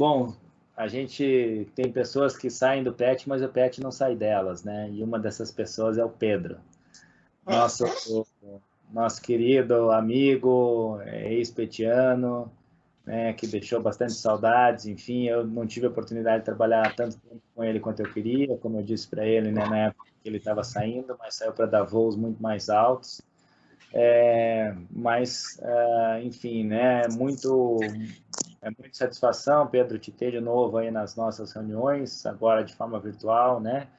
Bom, a gente tem pessoas que saem do PET, mas o PET não sai delas, né? E uma dessas pessoas é o Pedro, nosso, nosso querido amigo, ex-petiano, né, que deixou bastante saudades. Enfim, eu não tive a oportunidade de trabalhar tanto tempo com ele quanto eu queria, como eu disse para ele, né, na época que ele estava saindo, mas saiu para dar voos muito mais altos. Enfim, né, é muita satisfação, Pedro, te ter de novo aí nas nossas reuniões, agora de forma virtual, né?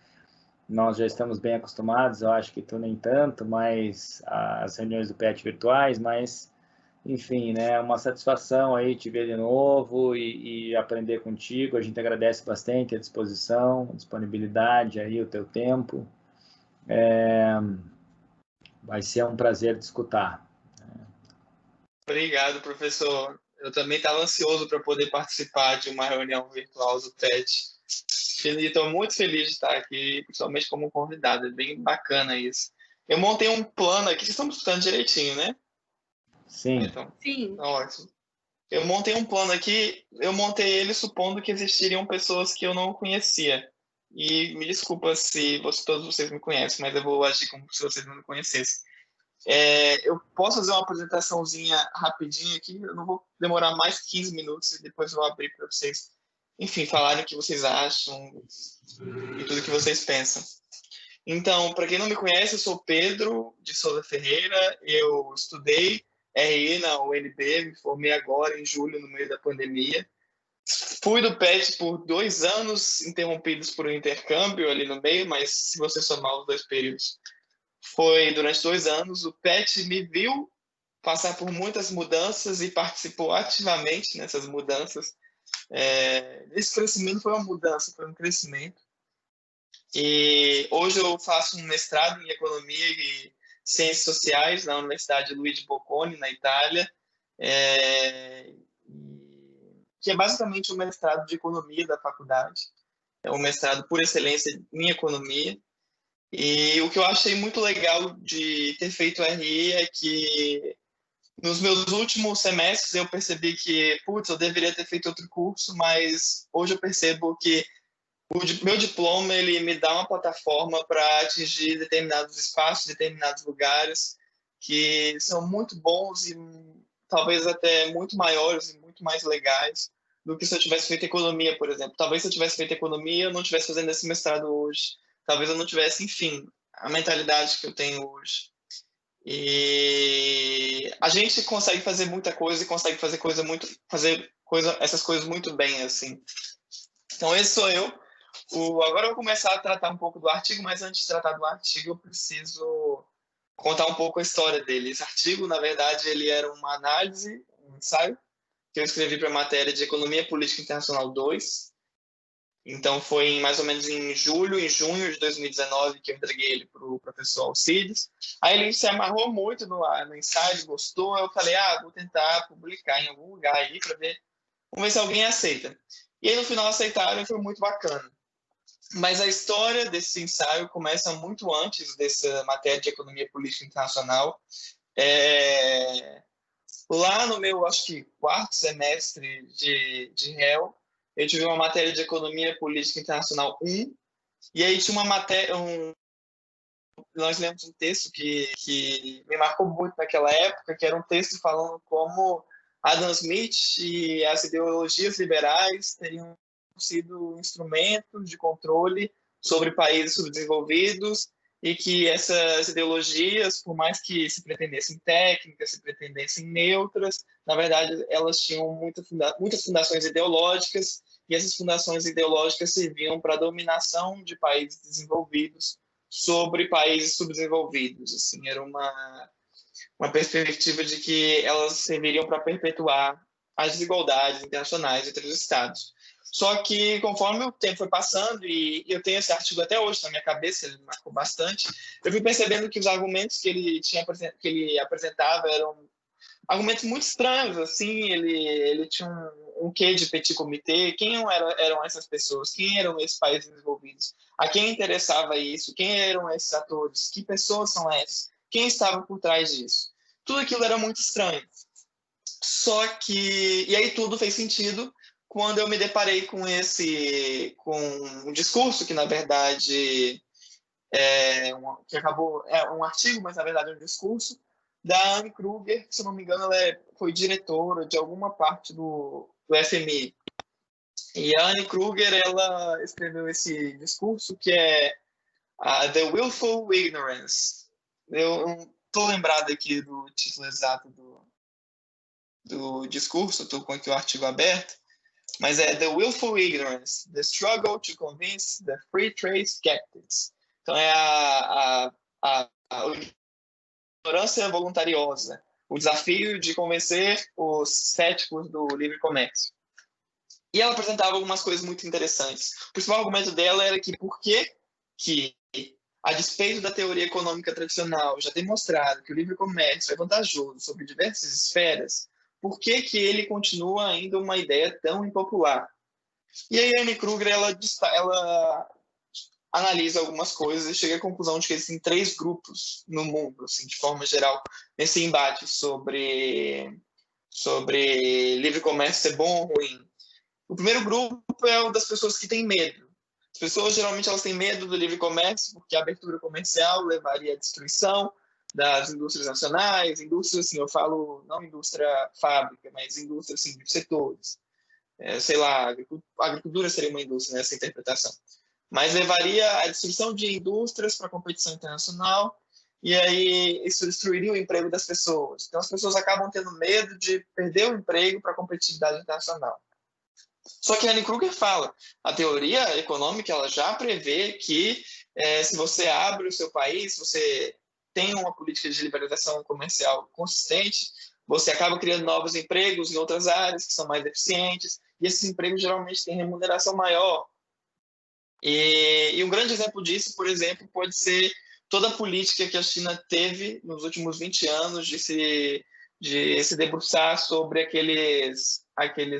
Nós já estamos bem acostumados, eu acho que tu nem tanto, mas as reuniões do PET virtuais, mas, enfim, né, é uma satisfação aí te ver de novo e aprender contigo. A gente agradece bastante a disposição, a disponibilidade aí, o teu tempo. Vai ser um prazer te escutar. Obrigado, professor. Eu também estava ansioso para poder participar de uma reunião virtual do PET. Estou muito feliz de estar aqui, principalmente como convidado. É bem bacana isso. Eu montei um plano aqui, vocês estão me escutando direitinho, né? Sim. Então, sim. Ótimo. Eu montei um plano aqui, eu montei ele supondo que existiriam pessoas que eu não conhecia. E me desculpa se todos vocês me conhecem, mas eu vou agir como se vocês não me conhecessem. Eu posso fazer uma apresentaçãozinha rapidinha aqui, eu não vou demorar mais 15 minutos e depois eu vou abrir para vocês, enfim, falarem o que vocês acham e tudo o que vocês pensam. Então, para quem não me conhece, eu sou Pedro de Souza Ferreira, eu estudei RI na UNB, me formei agora em julho, no meio da pandemia. Fui do PET por 2 anos, interrompidos por um intercâmbio ali no meio, mas se você somar os 2 períodos, foi durante 2 anos. O PET me viu passar por muitas mudanças e participou ativamente nessas mudanças. Esse crescimento foi uma mudança, foi um crescimento. E hoje eu faço um mestrado em Economia e Ciências Sociais na Universidade Luigi Bocconi, na Itália, que é basicamente um mestrado de Economia da faculdade. É um mestrado por excelência em Economia. E o que eu achei muito legal de ter feito o RI é que nos meus últimos semestres eu percebi que, eu deveria ter feito outro curso, mas hoje eu percebo que o meu diploma ele me dá uma plataforma para atingir determinados espaços, determinados lugares que são muito bons e talvez até muito maiores e muito mais legais do que se eu tivesse feito economia, por exemplo. Talvez se eu tivesse feito economia, eu não estivesse fazendo esse mestrado hoje. Talvez eu não tivesse, enfim, a mentalidade que eu tenho hoje. E a gente consegue fazer muita coisa e consegue fazer essas coisas muito bem, assim. Então, esse sou eu. Agora eu vou começar a tratar um pouco do artigo, mas antes de tratar do artigo, eu preciso contar um pouco a história dele. Esse artigo, na verdade, ele era uma análise, um ensaio, que eu escrevi para a matéria de Economia Política Internacional 2. Então, foi mais ou menos em junho de 2019 que eu entreguei ele para o professor Alcides. Aí ele se amarrou muito no ensaio, gostou. Eu falei, vou tentar publicar em algum lugar aí para ver. Vamos ver se alguém aceita. E aí, no final, aceitaram e foi muito bacana. Mas a história desse ensaio começa muito antes dessa matéria de Economia Política Internacional. Lá no meu, acho que, 4º semestre de réu, eu tive uma matéria de Economia Política Internacional 1, e aí tinha uma matéria, nós lemos um texto que me marcou muito naquela época, que era um texto falando como Adam Smith e as ideologias liberais teriam sido instrumentos de controle sobre países subdesenvolvidos e que essas ideologias, por mais que se pretendessem técnicas, se pretendessem neutras, na verdade elas tinham muitas fundações ideológicas e essas fundações ideológicas serviam para a dominação de países desenvolvidos sobre países subdesenvolvidos. Assim, era uma perspectiva de que elas serviriam para perpetuar as desigualdades internacionais entre os estados. Só que, conforme o tempo foi passando, e eu tenho esse artigo até hoje na minha cabeça, ele me marcou bastante, eu fui percebendo que os argumentos que ele apresentava eram argumentos muito estranhos, assim, ele tinha um quê de petit comité, quem eram essas pessoas, quem eram esses países desenvolvidos, a quem interessava isso, quem eram esses atores, que pessoas são essas, quem estava por trás disso. Tudo aquilo era muito estranho. Só que, e aí tudo fez sentido quando eu me deparei com um discurso que, na verdade, é um artigo, mas, na verdade, é um discurso, da Anne Kruger, que, se eu não me engano, ela foi diretora de alguma parte do FMI. E a Anne Kruger, ela escreveu esse discurso que é The Willful Ignorance. Eu não estou lembrado aqui do título exato do discurso, estou com aqui o artigo aberto, mas é The Willful Ignorance, The Struggle to Convince the Free Trade Skeptics. Então é a ignorância voluntariosa, o desafio de convencer os céticos do livre comércio. E ela apresentava algumas coisas muito interessantes. O principal argumento dela era que por que, a despeito da teoria econômica tradicional já demonstrado que o livre comércio é vantajoso sobre diversas esferas, por que ele continua ainda uma ideia tão impopular? E aí a Anne Kruger ela analisa algumas coisas e chega à conclusão de que existem 3 grupos no mundo, assim, de forma geral, nesse embate sobre livre comércio ser bom ou ruim. O primeiro grupo é o das pessoas que têm medo. As pessoas, geralmente, elas têm medo do livre comércio porque a abertura comercial levaria à destruição das indústrias nacionais. Indústrias, assim, eu falo não indústria fábrica, mas indústria, assim, de setores. Sei lá, a agricultura seria uma indústria nessa interpretação. Mas levaria à destruição de indústrias para a competição internacional e aí isso destruiria o emprego das pessoas. Então, as pessoas acabam tendo medo de perder o emprego para a competitividade internacional. Só que a Anne Kruger fala, a teoria econômica ela já prevê que se você abre o seu país, se você tem uma política de liberalização comercial consistente, você acaba criando novos empregos em outras áreas que são mais eficientes, e esses empregos geralmente têm remuneração maior. E um grande exemplo disso, por exemplo, pode ser toda a política que a China teve nos últimos 20 anos de se debruçar sobre aqueles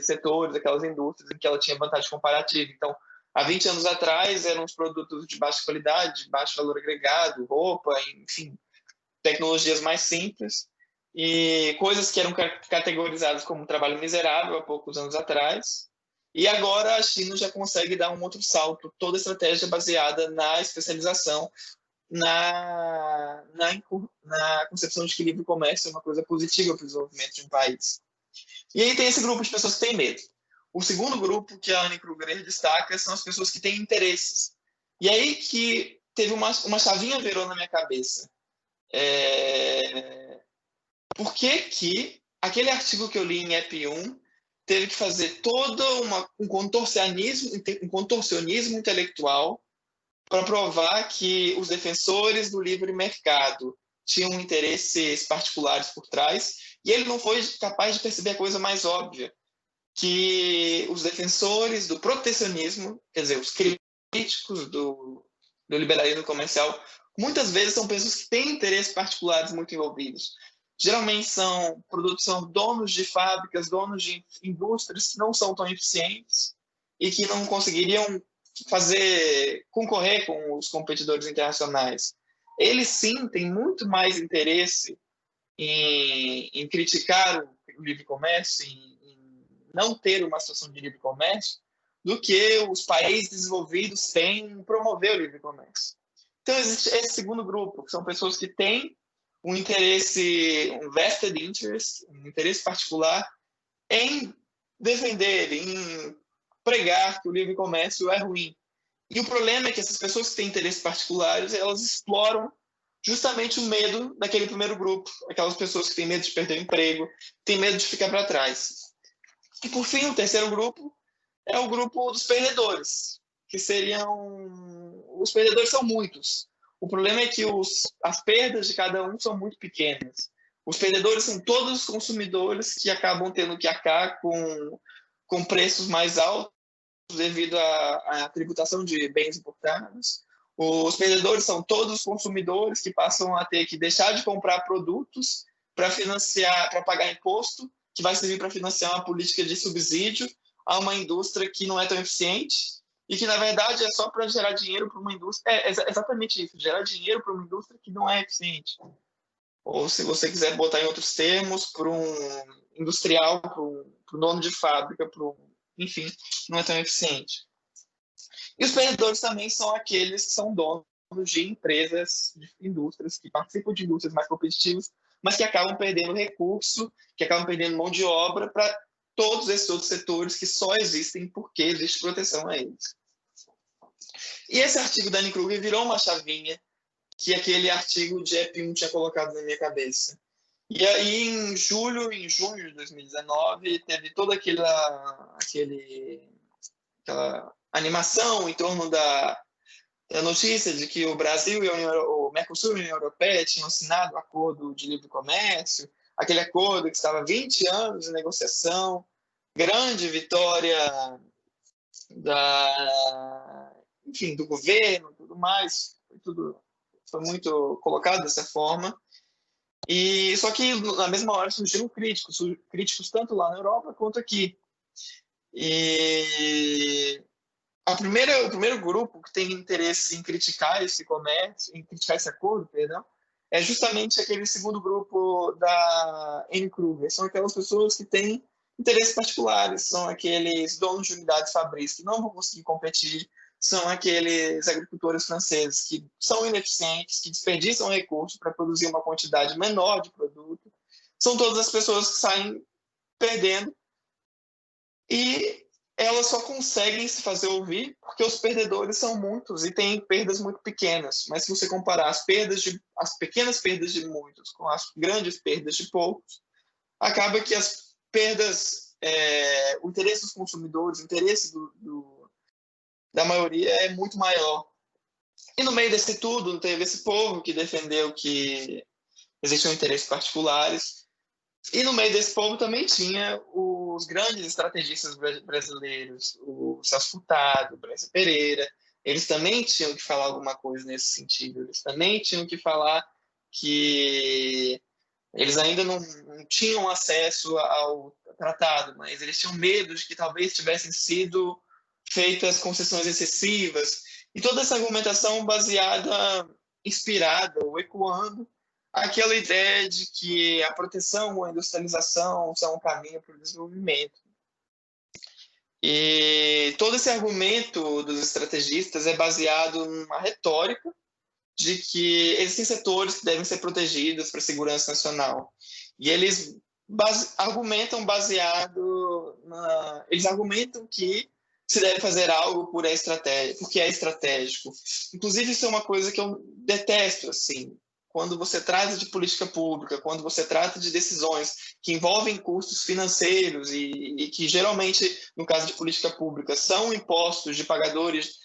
setores, aquelas indústrias em que ela tinha vantagem comparativa. Então, há 20 anos atrás, eram os produtos de baixa qualidade, de baixo valor agregado, roupa, enfim, tecnologias mais simples, e coisas que eram categorizadas como trabalho miserável há poucos anos atrás. E agora a China já consegue dar um outro salto, toda a estratégia baseada na especialização, na concepção de que livre comércio é uma coisa positiva para o desenvolvimento de um país. E aí tem esse grupo de pessoas que têm medo. O segundo grupo que a Anne Kruger destaca são as pessoas que têm interesses. E aí que teve uma chavinha virou na minha cabeça. Por que aquele artigo que eu li em EP1 teve que fazer todo um contorcionismo intelectual para provar que os defensores do livre mercado tinham interesses particulares por trás, e ele não foi capaz de perceber a coisa mais óbvia, que os defensores do protecionismo, quer dizer, os críticos do liberalismo comercial, muitas vezes são pessoas que têm interesses particulares muito envolvidos. Geralmente são donos de fábricas, donos de indústrias que não são tão eficientes e que não conseguiriam concorrer com os competidores internacionais. Eles sim têm muito mais interesse em criticar o livre comércio, em não ter uma situação de livre comércio, do que os países desenvolvidos têm em promover o livre comércio. Então existe esse segundo grupo, que são pessoas que têm um interesse, um vested interest, um interesse particular em defender, em pregar que o livre comércio é ruim. E o problema é que essas pessoas que têm interesses particulares, elas exploram justamente o medo daquele primeiro grupo, aquelas pessoas que têm medo de perder o emprego, têm medo de ficar para trás. E, por fim, o terceiro grupo é o grupo dos perdedores, que seriam... Os perdedores são muitos. O problema é que as perdas de cada um são muito pequenas. Os perdedores são todos os consumidores que acabam tendo que arcar com preços mais altos devido à tributação de bens importados. Os perdedores são todos os consumidores que passam a ter que deixar de comprar produtos para pagar imposto, que vai servir para financiar uma política de subsídio a uma indústria que não é tão eficiente e que, na verdade, é só para gerar dinheiro para uma indústria. É exatamente isso, gerar dinheiro para uma indústria que não é eficiente. Ou, se você quiser botar em outros termos, para um industrial, para um dono de fábrica, para um enfim, não é tão eficiente. E os perdedores também são aqueles que são donos de empresas, de indústrias, que participam de indústrias mais competitivas, mas que acabam perdendo recurso, que acabam perdendo mão de obra para todos esses outros setores que só existem porque existe proteção a eles. E esse artigo da Annie Kruger virou uma chavinha que aquele artigo de EP1 tinha colocado na minha cabeça. E aí, em junho de 2019, teve toda aquela animação em torno da notícia de que o Brasil e o Mercosul e a União Europeia tinham assinado um acordo de livre comércio, aquele acordo que estava há 20 anos em negociação, grande vitória enfim, do governo, tudo mais, foi muito colocado dessa forma. E só que na mesma hora surgiram críticos tanto lá na Europa quanto aqui. E o primeiro grupo que tem interesse em criticar esse comércio, em criticar esse acordo, perdão, é justamente aquele segundo grupo da Annie Kruger. São aquelas pessoas que têm interesses particulares, são aqueles donos de unidades fabris que não vão conseguir competir, são aqueles agricultores franceses que são ineficientes, que desperdiçam recursos para produzir uma quantidade menor de produto. São todas as pessoas que saem perdendo e elas só conseguem se fazer ouvir porque os perdedores são muitos e têm perdas muito pequenas. Mas se você comparar as pequenas perdas de muitos com as grandes perdas de poucos, acaba que as perdas, o interesse dos consumidores, o interesse da maioria é muito maior. E no meio desse tudo, teve esse povo que defendeu que existiam interesses particulares. E no meio desse povo também tinha os grandes estrategistas brasileiros, o Celso Furtado, o Bressa Pereira. Eles também tinham que falar alguma coisa nesse sentido. Eles também tinham que falar que eles ainda não tinham acesso ao tratado, mas eles tinham medo de que talvez tivessem sido feitas concessões excessivas. E toda essa argumentação inspirada ou ecoando aquela ideia de que a proteção ou a industrialização são um caminho para o desenvolvimento. E todo esse argumento dos estrategistas é baseado numa retórica de que existem setores que devem ser protegidos para a segurança nacional. E eles argumentam eles argumentam que se deve fazer algo porque é estratégico. Inclusive, isso é uma coisa que eu detesto, assim. Quando você trata de política pública, quando você trata de decisões que envolvem custos financeiros e que geralmente, no caso de política pública, são impostos de pagadores,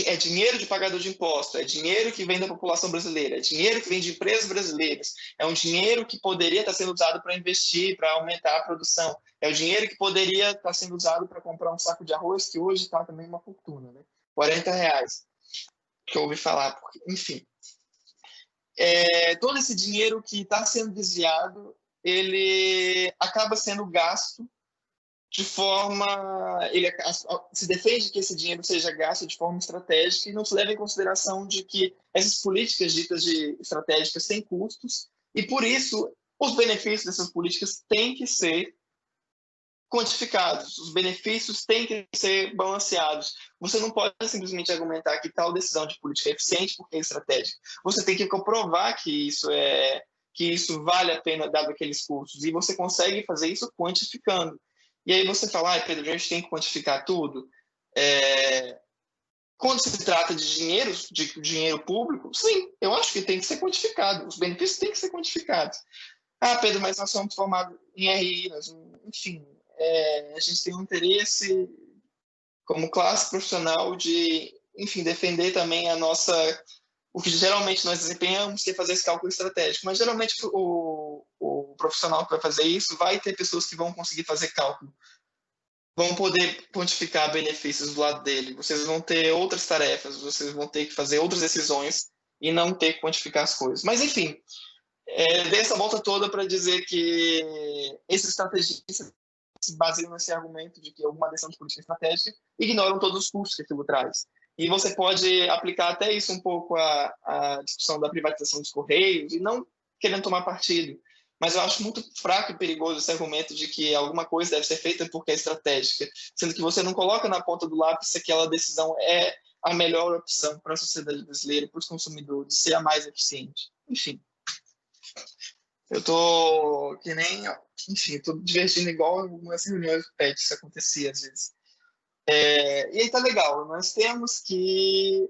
é dinheiro de pagador de imposto, é dinheiro que vem da população brasileira, é dinheiro que vem de empresas brasileiras, é um dinheiro que poderia estar sendo usado para investir, para aumentar a produção, é o dinheiro que poderia estar sendo usado para comprar um saco de arroz, que hoje está também uma fortuna, né? R$40, que eu ouvi falar, enfim. Todo esse dinheiro que está sendo desviado, ele acaba sendo gasto de forma... se defende que esse dinheiro seja gasto de forma estratégica e não se leva em consideração de que essas políticas ditas de estratégicas têm custos e, por isso, os benefícios dessas políticas têm que ser quantificados, os benefícios têm que ser balanceados. Você não pode simplesmente argumentar que tal decisão de política é eficiente porque é estratégica. Você tem que comprovar que isso vale a pena dado aqueles custos, e você consegue fazer isso quantificando. E aí você fala, Pedro, a gente tem que quantificar tudo. Quando se trata de dinheiro público, sim, eu acho que tem que ser quantificado, os benefícios têm que ser quantificados. Pedro, mas nós somos formados em RI, enfim, a gente tem um interesse como classe profissional de, enfim, defender também o que geralmente nós desempenhamos, que é fazer esse cálculo estratégico. Mas geralmente o profissional que vai fazer isso vai ter pessoas que vão conseguir fazer cálculo, vão poder quantificar benefícios do lado dele. Vocês vão ter outras tarefas, vocês vão ter que fazer outras decisões e não ter que quantificar as coisas. Mas, enfim, dei essa volta toda para dizer que esses estrategistas se baseiam nesse argumento de que alguma decisão de política estratégica ignoram todos os custos que aquilo traz. E você pode aplicar até isso um pouco à discussão da privatização dos Correios, e não querendo tomar partido. mas eu acho muito fraco e perigoso esse argumento de que alguma coisa deve ser feita porque é estratégica, sendo que você não coloca na ponta do lápis se aquela decisão é a melhor opção para a sociedade brasileira, para os consumidores, ser a mais eficiente. Enfim, eu tô que nem... Enfim, tô divertindo igual algumas reuniões do PET, isso acontecia às vezes. E aí tá legal, nós temos que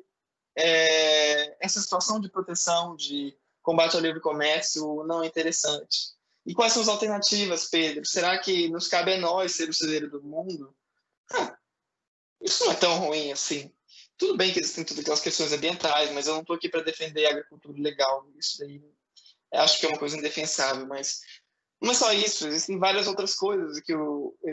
essa situação de proteção, de combate ao livre comércio não é interessante. E quais são as alternativas, Pedro? Será que nos cabe a nós ser o celeiro do mundo? Isso não é tão ruim assim. Tudo bem que existem todas aquelas questões ambientais, mas eu não estou aqui para defender a agricultura legal. Isso daí acho que é uma coisa indefensável, mas não é só isso, existem várias outras coisas que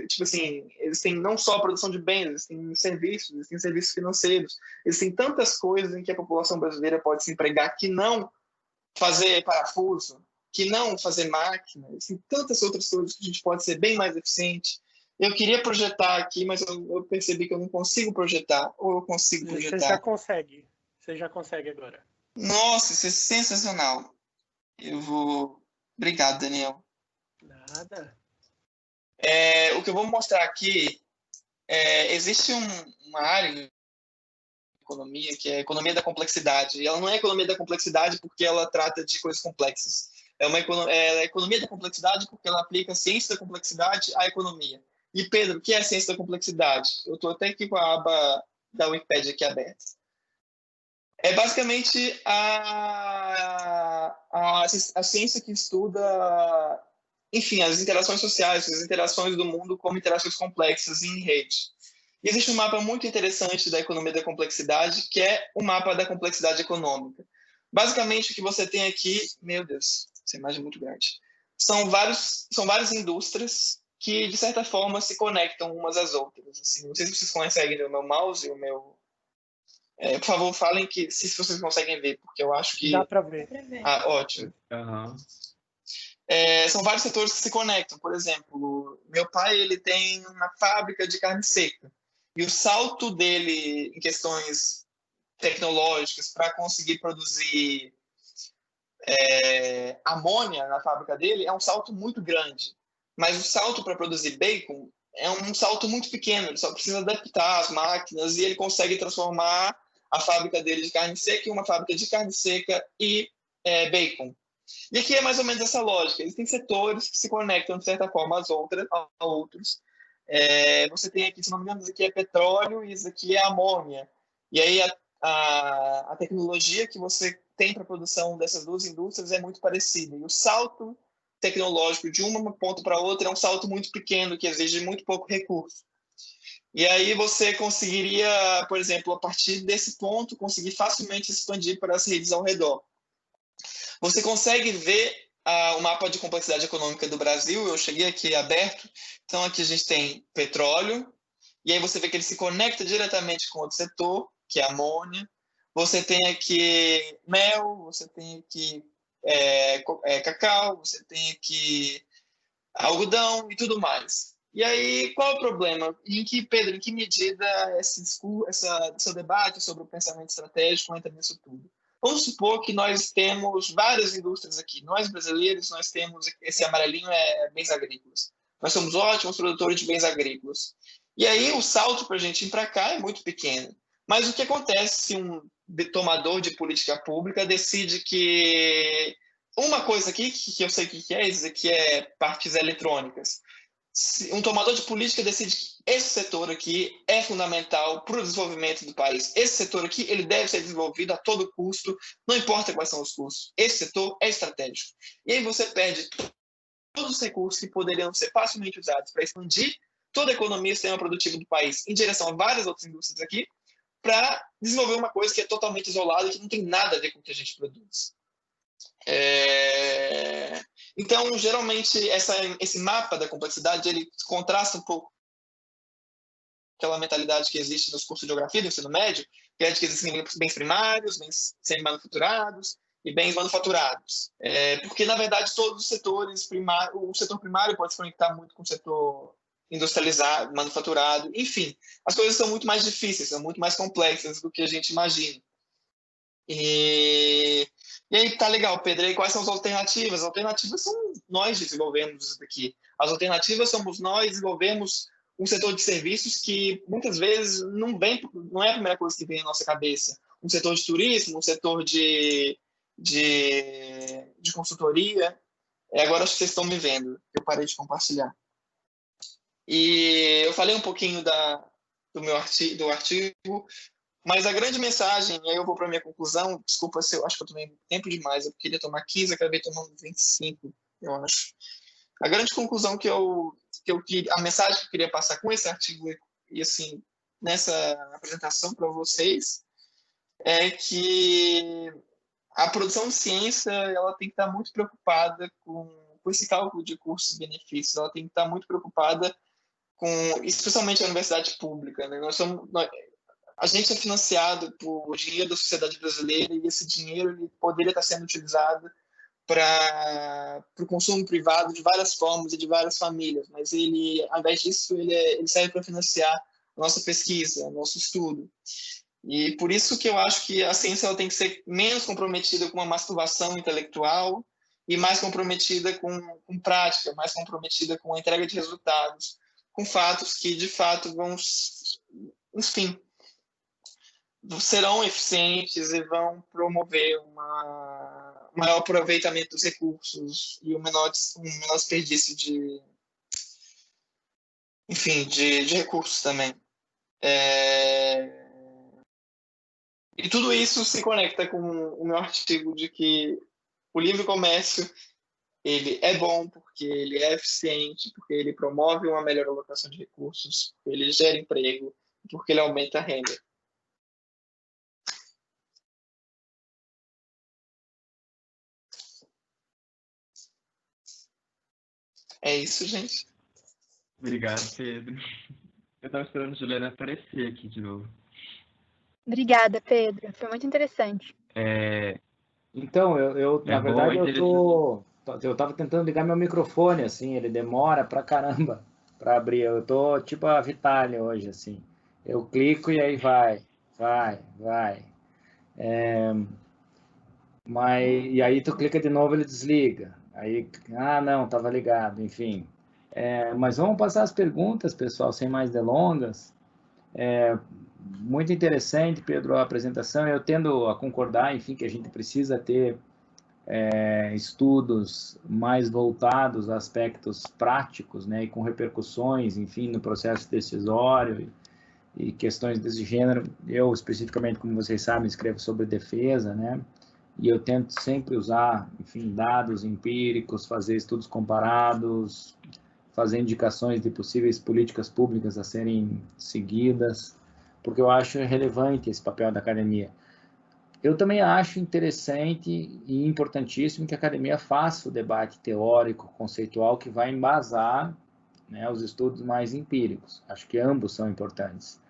tipo assim, existem não só a produção de bens, existem serviços financeiros, existem tantas coisas em que a população brasileira pode se empregar que não fazer parafuso, que não fazer máquina, existem tantas outras coisas que a gente pode ser bem mais eficiente. Eu queria projetar aqui, mas eu percebi que eu não consigo projetar, ou eu consigo projetar. Você já consegue agora. Nossa, isso é sensacional. Obrigado, Daniel. Nada. O que eu vou mostrar aqui, existe uma área de economia que é a economia da complexidade. E ela não é economia da complexidade porque ela trata de coisas complexas. É economia da complexidade porque ela aplica a ciência da complexidade à economia. E, Pedro, o que é a ciência da complexidade? Eu estou até aqui com a aba da Wikipedia aqui aberta. É basicamente a ciência que estuda, enfim, as interações sociais, as interações do mundo como interações complexas em rede. E existe um mapa muito interessante da economia da complexidade, que é o mapa da complexidade econômica. Basicamente, o que você tem aqui... Meu Deus, essa imagem é muito grande. São várias indústrias que, de certa forma, se conectam umas às outras. Assim, não sei se vocês conseguem ver o meu mouse e o meu... por favor, falem se vocês conseguem ver, porque eu acho que... Dá para ver. Ótimo. Uhum. São vários setores que se conectam. Por exemplo, meu pai ele tem uma fábrica de carne seca. E o salto dele em questões tecnológicas para conseguir produzir amônia na fábrica dele é um salto muito grande. Mas o salto para produzir bacon é um salto muito pequeno. Ele só precisa adaptar as máquinas e ele consegue transformar a fábrica dele de carne seca em uma fábrica de carne seca e bacon. E aqui é mais ou menos essa lógica. Existem setores que se conectam, de certa forma, a outros. Você tem aqui, se não me engano, isso aqui é petróleo e isso aqui é amônia. E aí a tecnologia que você tem para a produção dessas duas indústrias é muito parecida. E o salto tecnológico de uma ponta para outra é um salto muito pequeno, que exige muito pouco recurso. E aí você conseguiria, por exemplo, a partir desse ponto, conseguir facilmente expandir para as redes ao redor. Você consegue ver o mapa de complexidade econômica do Brasil. Eu cheguei aqui aberto. Então, aqui a gente tem petróleo. E aí você vê que ele se conecta diretamente com outro setor, que é a amônia. Você tem aqui mel, você tem aqui cacau, você tem aqui algodão e tudo mais. E aí, qual é o problema? Pedro, em que medida seu debate sobre o pensamento estratégico entra nisso tudo? Vamos supor que nós temos várias indústrias aqui. Nós, brasileiros, nós temos... Esse amarelinho é bens agrícolas. Nós somos ótimos produtores de bens agrícolas. E aí, o salto para a gente ir para cá é muito pequeno. Mas o que acontece se um tomador de política pública decide que... Uma coisa aqui, que eu sei o que é, isso aqui é partes eletrônicas. Um tomador de política decide que esse setor aqui é fundamental para o desenvolvimento do país. Esse setor aqui ele deve ser desenvolvido a todo custo, não importa quais são os custos. Esse setor é estratégico. E aí você perde todos os recursos que poderiam ser facilmente usados para expandir toda a economia e o sistema produtivo do país em direção a várias outras indústrias aqui, para desenvolver uma coisa que é totalmente isolada e que não tem nada a ver com o que a gente produz. Então, geralmente, esse mapa da complexidade, ele contrasta um pouco aquela mentalidade que existe nos cursos de geografia do ensino médio, que é de que existem bens primários, bens semi-manufaturados e bens manufaturados. Porque, na verdade, todos os setores primários, o setor primário pode se conectar muito com o setor industrializado, manufaturado, enfim. As coisas são muito mais difíceis, são muito mais complexas do que a gente imagina. E aí, tá legal, Pedro, e quais são as alternativas? As alternativas são nós desenvolvemos isso daqui. As alternativas somos nós desenvolvemos um setor de serviços que muitas vezes não é a primeira coisa que vem à nossa cabeça. Um setor de turismo, um setor de consultoria. Agora acho que vocês estão me vendo. Eu parei de compartilhar. E eu falei um pouquinho do artigo, mas a grande mensagem, aí eu vou para a minha conclusão, desculpa se eu acho que eu tomei tempo demais, eu queria tomar 15, acabei tomando 25, eu acho. A grande conclusão a mensagem que eu queria passar com esse artigo e assim, nessa apresentação para vocês, é que a produção de ciência ela tem que estar muito preocupada com esse cálculo de custos-benefícios, ela tem que estar muito preocupada especialmente a universidade pública, né? A gente é financiado por dinheiro da sociedade brasileira e esse dinheiro ele poderia estar sendo utilizado para o consumo privado de várias formas e de várias famílias, mas ele, ao invés disso, ele serve para financiar a nossa pesquisa, o nosso estudo. E por isso que eu acho que a ciência ela tem que ser menos comprometida com uma masturbação intelectual e mais comprometida com prática, mais comprometida com a entrega de resultados, com fatos que, de fato, enfim, serão eficientes e vão promover um maior aproveitamento dos recursos e um menor desperdício de recursos também. E tudo isso se conecta com o meu artigo de que o livre comércio ele é bom porque ele é eficiente, porque ele promove uma melhor alocação de recursos, porque ele gera emprego, porque ele aumenta a renda. É isso, gente. Obrigado, Pedro. Eu estava esperando a Juliana aparecer aqui de novo. Obrigada, Pedro. Foi muito interessante. Então, na verdade, eu estava tentando ligar meu microfone, assim, ele demora pra caramba para abrir. Eu tô tipo a Vitaly hoje, assim. Eu clico e aí vai. E aí tu clica de novo, ele desliga. Aí, não, estava ligado, enfim. Mas vamos passar as perguntas, pessoal, sem mais delongas. Muito interessante, Pedro, a apresentação. Eu tendo a concordar, enfim, que a gente precisa ter estudos mais voltados a aspectos práticos, né, e com repercussões, enfim, no processo decisório e questões desse gênero. Eu, especificamente, como vocês sabem, escrevo sobre defesa, né, e eu tento sempre usar, enfim, dados empíricos, fazer estudos comparados, fazer indicações de possíveis políticas públicas a serem seguidas, porque eu acho relevante esse papel da academia. Eu também acho interessante e importantíssimo que a academia faça o debate teórico, conceitual, que vai embasar, né, os estudos mais empíricos. Acho que ambos são importantes.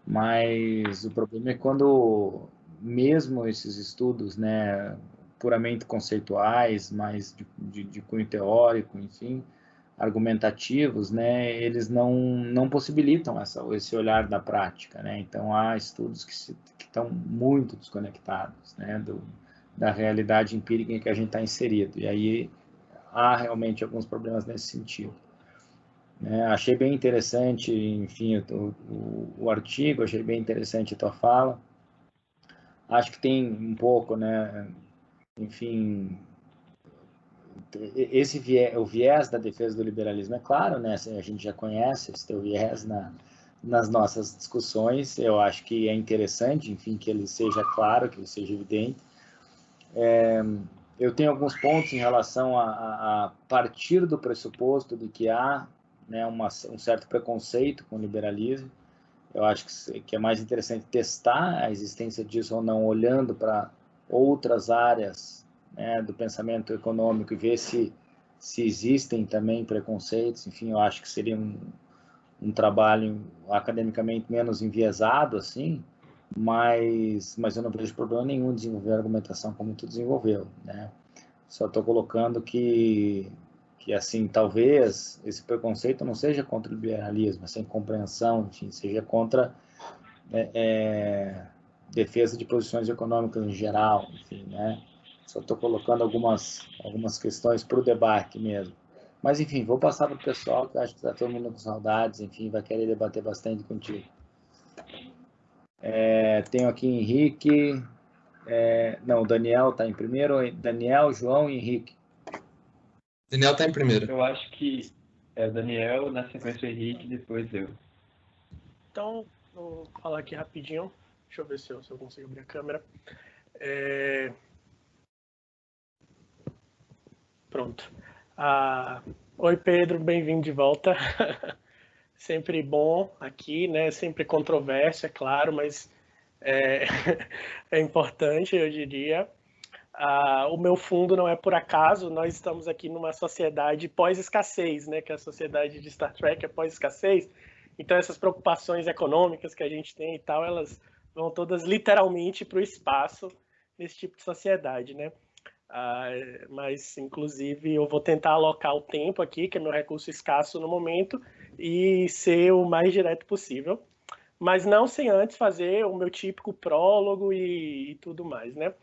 Mas o problema é quando, mesmo esses estudos, né, puramente conceituais, mais de cunho teórico, enfim, argumentativos, né, eles não possibilitam esse olhar da prática, né? Então há estudos que estão muito desconectados, né, da realidade empírica em que a gente está inserido, e aí há realmente alguns problemas nesse sentido. Achei bem interessante, enfim, o artigo, achei bem interessante a tua fala. Acho que tem um pouco, né, enfim, o viés da defesa do liberalismo é claro, né? A gente já conhece esse teu viés nas nossas discussões. Eu acho que é interessante, enfim, que ele seja claro, que ele seja evidente. Eu tenho alguns pontos em relação a partir do pressuposto de que há, né, um certo preconceito com o liberalismo. Eu acho que é mais interessante testar a existência disso ou não, olhando para outras áreas, né, do pensamento econômico e ver se existem também preconceitos. Enfim, eu acho que seria um trabalho academicamente menos enviesado, assim, mas eu não vejo problema nenhum em desenvolver a argumentação como tu desenvolveu, né? Só estou colocando que assim, talvez esse preconceito não seja contra o liberalismo, sem compreensão, enfim, seja contra defesa de posições econômicas em geral, enfim, né? Só estou colocando algumas questões para o debate mesmo. Mas, enfim, vou passar para o pessoal, que eu acho que está todo mundo com saudades, enfim, vai querer debater bastante contigo. Tenho aqui Henrique, não, o Daniel está em primeiro, Daniel, João e Henrique. Daniel está em primeiro. Eu acho que é o Daniel, na sequência o Henrique, depois eu. Então, vou falar aqui rapidinho. Deixa eu ver se eu consigo abrir a câmera. Pronto. Oi, Pedro, bem-vindo de volta. Sempre bom aqui, né? Sempre controverso, é claro, mas é importante, eu diria. O meu fundo não é por acaso, nós estamos aqui numa sociedade pós-escassez, né? Que a sociedade de Star Trek é pós-escassez. Então, essas preocupações econômicas que a gente tem e tal, elas vão todas literalmente para o espaço nesse tipo de sociedade, né? Mas, inclusive, eu vou tentar alocar o tempo aqui, que é meu recurso escasso no momento, e ser o mais direto possível. Mas não sem antes fazer o meu típico prólogo e tudo mais, né?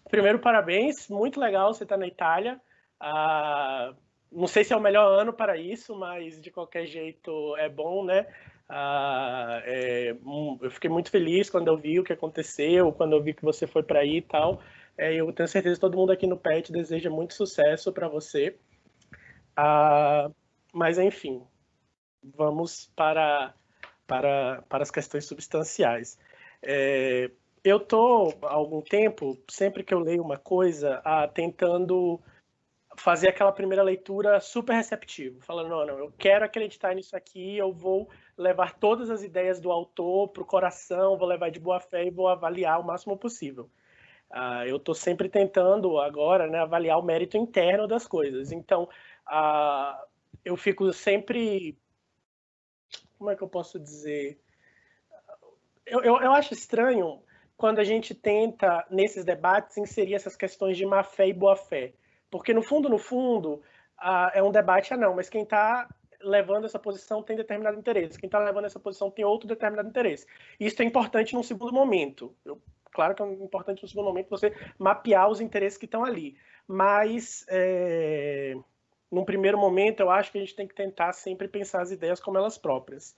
Primeiro, parabéns, muito legal você estar na Itália. Não sei se é o melhor ano para isso, mas de qualquer jeito é bom, né? Eu fiquei muito feliz quando eu vi o que aconteceu, quando eu vi que você foi para aí e tal. Eu tenho certeza que todo mundo aqui no PET deseja muito sucesso para você. Mas, enfim, vamos para as questões substanciais. Eu estou, há algum tempo, sempre que eu leio uma coisa, tentando fazer aquela primeira leitura super receptivo, falando, não, eu quero acreditar nisso aqui, eu vou levar todas as ideias do autor para o coração, vou levar de boa fé e vou avaliar o máximo possível. Eu estou sempre tentando agora, né, avaliar o mérito interno das coisas. Então, eu fico sempre... Como é que eu posso dizer? Eu acho estranho quando a gente tenta, nesses debates, inserir essas questões de má-fé e boa-fé. Porque, no fundo, é um debate, não, mas quem está levando essa posição tem determinado interesse, quem está levando essa posição tem outro determinado interesse. Isso é importante num segundo momento. Claro que é importante no segundo momento você mapear os interesses que estão ali. Mas, num primeiro momento, eu acho que a gente tem que tentar sempre pensar as ideias como elas próprias.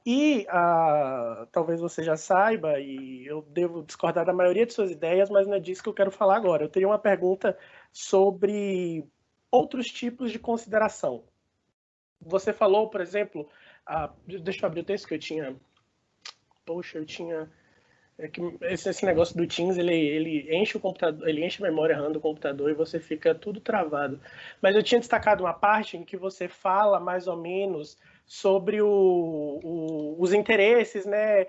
E talvez você já saiba, e eu devo discordar da maioria de suas ideias, mas não é disso que eu quero falar agora. Eu teria uma pergunta sobre outros tipos de consideração. Você falou, por exemplo, deixa eu abrir o texto que eu tinha. Poxa, eu tinha... esse negócio do Teams, ele enche o computador, ele enche a memória RAM do computador e você fica tudo travado. Mas eu tinha destacado uma parte em que você fala mais ou menos sobre os interesses, né,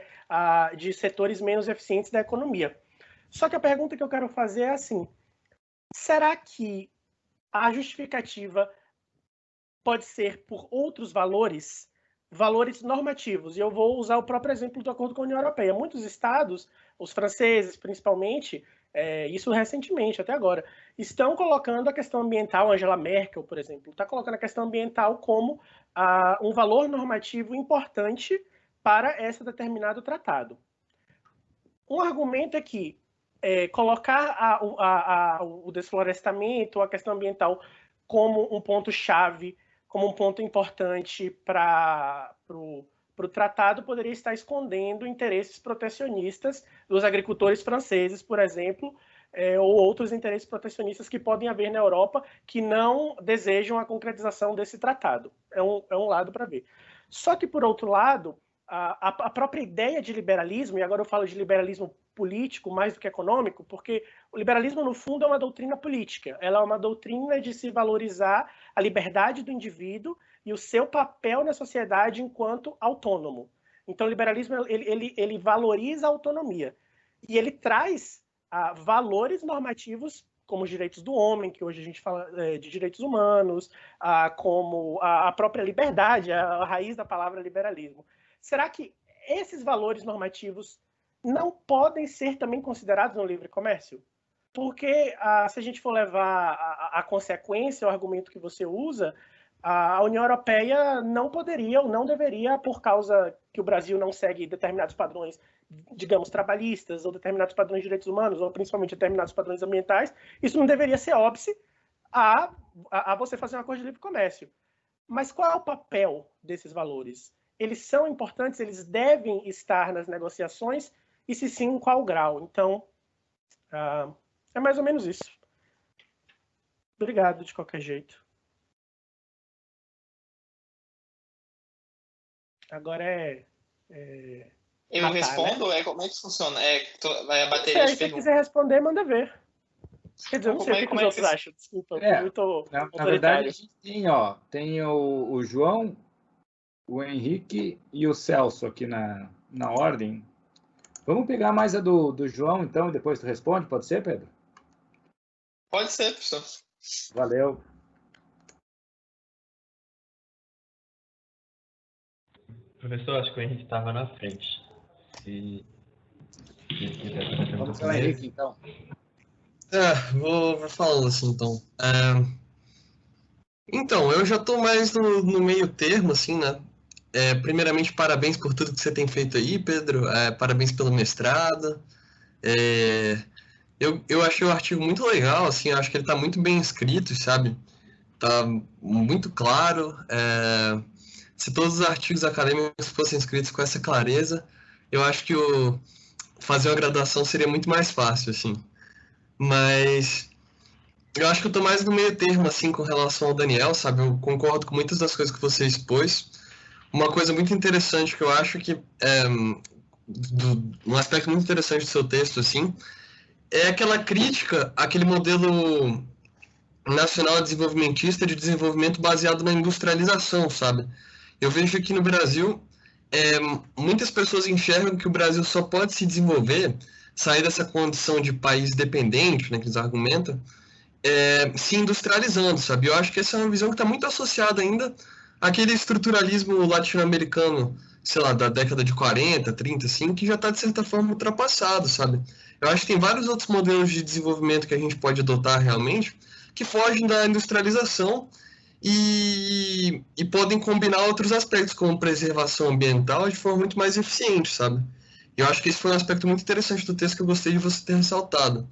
de setores menos eficientes da economia. Só que a pergunta que eu quero fazer é assim: será que a justificativa pode ser por outros valores normativos? E eu vou usar o próprio exemplo do Acordo com a União Europeia. Muitos estados, os franceses principalmente, isso recentemente, até agora, estão colocando a questão ambiental. Angela Merkel, por exemplo, está colocando a questão ambiental como um valor normativo importante para esse determinado tratado. Um argumento é que colocar o desflorestamento, a questão ambiental, como um ponto-chave, como um ponto importante para o tratado, poderia estar escondendo interesses protecionistas dos agricultores franceses, por exemplo, ou outros interesses protecionistas que podem haver na Europa que não desejam a concretização desse tratado. É um lado para ver. Só que, por outro lado, a própria ideia de liberalismo, e agora eu falo de liberalismo político mais do que econômico, porque o liberalismo, no fundo, é uma doutrina política. Ela é uma doutrina de se valorizar a liberdade do indivíduo e o seu papel na sociedade enquanto autônomo. Então, o liberalismo ele valoriza a autonomia. E ele traz valores normativos, como os direitos do homem, que hoje a gente fala de direitos humanos, como a própria liberdade, a raiz da palavra liberalismo. Será que esses valores normativos não podem ser também considerados no livre comércio? Porque se a gente for levar a consequência, o argumento que você usa, a União Europeia não poderia ou não deveria, por causa que o Brasil não segue determinados padrões, digamos, trabalhistas, ou determinados padrões de direitos humanos, ou principalmente determinados padrões ambientais, isso não deveria ser óbice a você fazer um acordo de livre comércio. Mas qual é o papel desses valores? Eles são importantes, eles devem estar nas negociações, e se sim, em qual grau? Então, é mais ou menos isso. Obrigado, de qualquer jeito. Agora Eu matar, respondo? né? Como é que funciona? Vai a bateria Se de você perguntas. quiser responder, manda ver. Quer dizer, eu não sei o que os outros acham. Desculpa, fui muito Na verdade, a gente tem o João, o Henrique e o Celso aqui na ordem. Vamos pegar mais a do João, então, e depois tu responde, pode ser, Pedro? Pode ser, professor. Valeu. Professor, acho que o Henrique estava na frente. Se quiser fazer a pergunta Vamos ao primeiro. Henrique, então. Vou falando assim, então. Então, eu já estou mais no meio termo, assim, né? Primeiramente, parabéns por tudo que você tem feito aí, Pedro. Parabéns pelo mestrado. Eu achei o artigo muito legal, assim, acho que ele está muito bem escrito, sabe? Tá muito claro. Se todos os artigos acadêmicos fossem escritos com essa clareza, eu acho que fazer uma graduação seria muito mais fácil, assim. Mas eu acho que eu tô mais no meio termo, assim, com relação ao Daniel, sabe? Eu concordo com muitas das coisas que você expôs. Uma coisa muito interessante que eu acho que um aspecto muito interessante do seu texto, assim, é aquela crítica àquele modelo nacional desenvolvimentista de desenvolvimento baseado na industrialização, sabe? Eu vejo que aqui no Brasil, muitas pessoas enxergam que o Brasil só pode se desenvolver, sair dessa condição de país dependente, né, que eles argumentam, se industrializando, sabe? Eu acho que essa é uma visão que está muito associada ainda àquele estruturalismo latino-americano, sei lá, da década de 40, 30, assim, que já está, de certa forma, ultrapassado, sabe? Eu acho que tem vários outros modelos de desenvolvimento que a gente pode adotar realmente, que fogem da industrialização e podem combinar outros aspectos, como preservação ambiental, de forma muito mais eficiente, sabe? Eu acho que esse foi um aspecto muito interessante do texto que eu gostei de você ter ressaltado.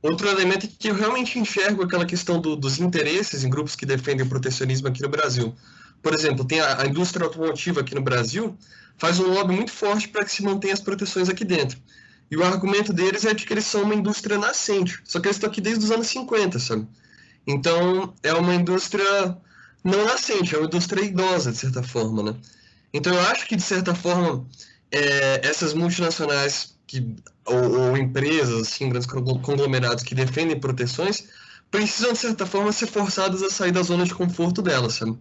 Outro elemento é que eu realmente enxergo aquela questão dos interesses em grupos que defendem o protecionismo aqui no Brasil. Por exemplo, tem a indústria automotiva aqui no Brasil, faz um lobby muito forte para que se mantenha as proteções aqui dentro. E o argumento deles é de que eles são uma indústria nascente, só que eles estão aqui desde os anos 50, sabe? Então, é uma indústria não nascente, é uma indústria idosa, de certa forma, né? Então, eu acho que, de certa forma, essas multinacionais ou empresas, assim, grandes conglomerados que defendem proteções, precisam, de certa forma, ser forçadas a sair da zona de conforto delas, sabe?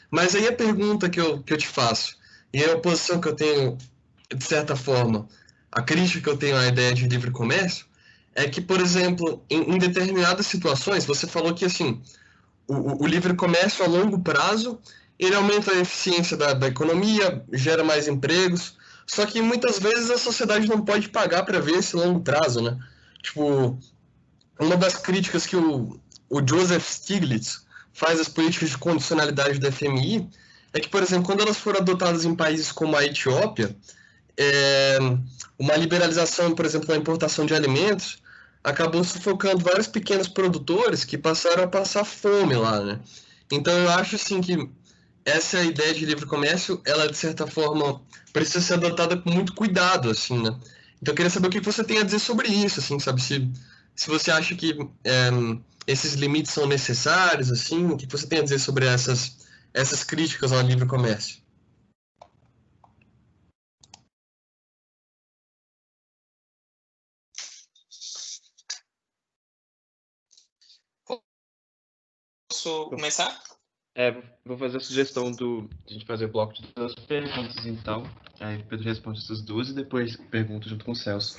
Mas aí a pergunta que eu te faço, e a oposição que eu tenho, de certa forma, a crítica que eu tenho à ideia de livre comércio, é que, por exemplo, em determinadas situações, você falou que, assim, o livre comércio a longo prazo, ele aumenta a eficiência da economia, gera mais empregos, só que muitas vezes a sociedade não pode pagar para ver esse longo prazo, né? Tipo, uma das críticas que o Joseph Stiglitz faz às políticas de condicionalidade da FMI é que, por exemplo, quando elas foram adotadas em países como a Etiópia, uma liberalização, por exemplo, na importação de alimentos acabou sufocando vários pequenos produtores que passaram a passar fome lá, né? Então eu acho assim que essa ideia de livre comércio, ela de certa forma precisa ser adotada com muito cuidado, assim, né? Então eu queria saber o que você tem a dizer sobre isso, assim, sabe? Se você acha que esses limites são necessários, assim, o que você tem a dizer sobre essas críticas ao livre comércio? Posso começar? Vou fazer a sugestão de a gente fazer o bloco de 2 perguntas, então. Aí o Pedro responde essas 2 e depois pergunta junto com o Celso.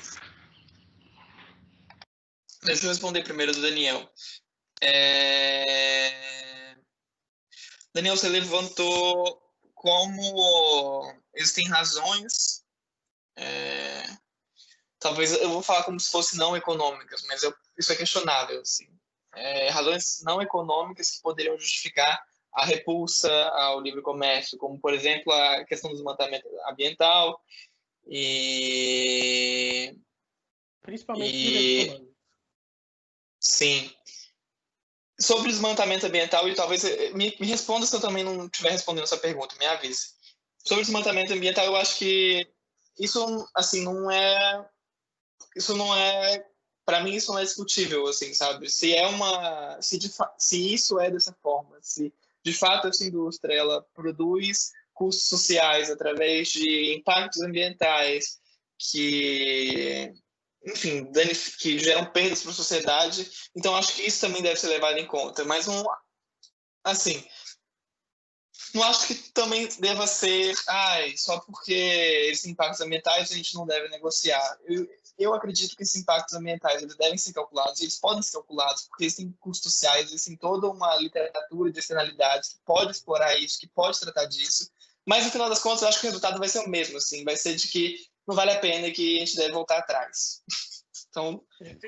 Deixa eu responder primeiro do Daniel. Daniel, você levantou como existem razões, talvez eu vou falar como se fossem não econômicas, mas isso é questionável, assim. razões não econômicas que poderiam justificar a repulsa ao livre comércio, como, por exemplo, a questão do desmatamento ambiental e... Principalmente direitos humanos. Sim. Sobre o desmatamento ambiental, e talvez me responda se eu também não estiver respondendo essa pergunta, me avise. Sobre o desmatamento ambiental, eu acho que isso, assim, não é... Para mim, isso não é discutível, assim, sabe? Se isso é dessa forma, se de fato essa indústria ela produz custos sociais através de impactos ambientais que, enfim, que geram perdas para a sociedade, então acho que isso também deve ser levado em conta. Mas não, assim, não acho que também deva ser, só porque esses impactos ambientais a gente não deve negociar. Eu acredito que esses impactos ambientais eles devem ser calculados, eles podem ser calculados, porque existem custos sociais, existem toda uma literatura de externalidades que pode explorar isso, que pode tratar disso, mas no final das contas eu acho que o resultado vai ser o mesmo, assim, vai ser de que não vale a pena e que a gente deve voltar atrás. Então,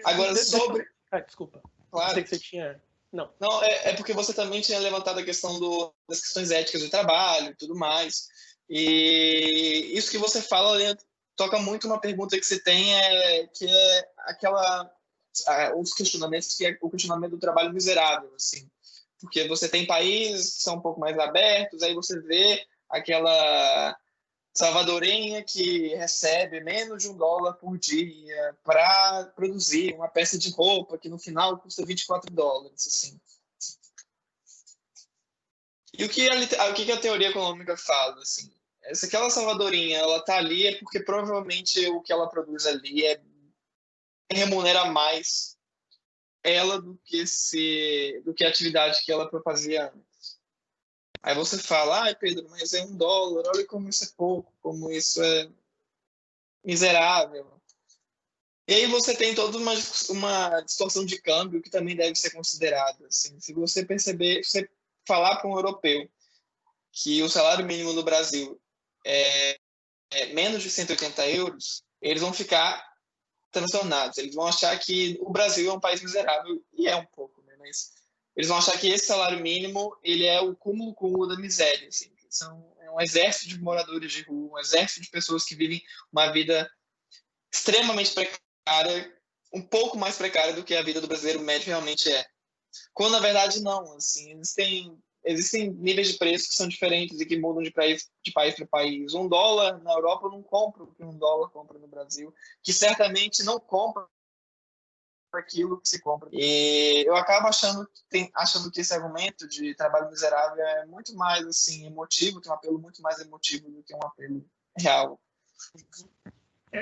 agora sobre... Desculpa. Claro. Eu sei que você tinha... Não, é porque você também tinha levantado a questão das questões éticas do trabalho e tudo mais, e isso que você fala toca muito uma pergunta que você tem, que é os questionamentos, que é o questionamento do trabalho miserável, assim. Porque você tem países que são um pouco mais abertos, aí você vê aquela salvadorenha que recebe menos de $1 por dia para produzir uma peça de roupa que no final custa $24, assim. E o que a teoria econômica fala, assim? Se aquela salvadorinha ela tá ali é porque provavelmente o que ela produz ali remunera mais ela do que a atividade que ela fazia antes. Aí você fala, Pedro, mas é $1, olha como isso é pouco, como isso é miserável. E aí você tem toda uma distorção de câmbio que também deve ser considerada. Assim. Se você falar para um europeu que o salário mínimo no Brasil é menos de 180 euros, eles vão ficar transtornados. Eles vão achar que o Brasil é um país miserável, e é um pouco, né? Mas eles vão achar que esse salário mínimo ele é o cúmulo da miséria. Assim. É um exército de moradores de rua, um exército de pessoas que vivem uma vida extremamente precária, um pouco mais precária do que a vida do brasileiro médio realmente é. Quando, na verdade, não. Assim, existem níveis de preço que são diferentes e que mudam de país para país. $1 na Europa não compra o que $1 compra no Brasil, que certamente não compra aquilo que se compra. E eu acabo achando que esse argumento de trabalho miserável é muito mais assim, emotivo, tem um apelo muito mais emotivo do que um apelo real.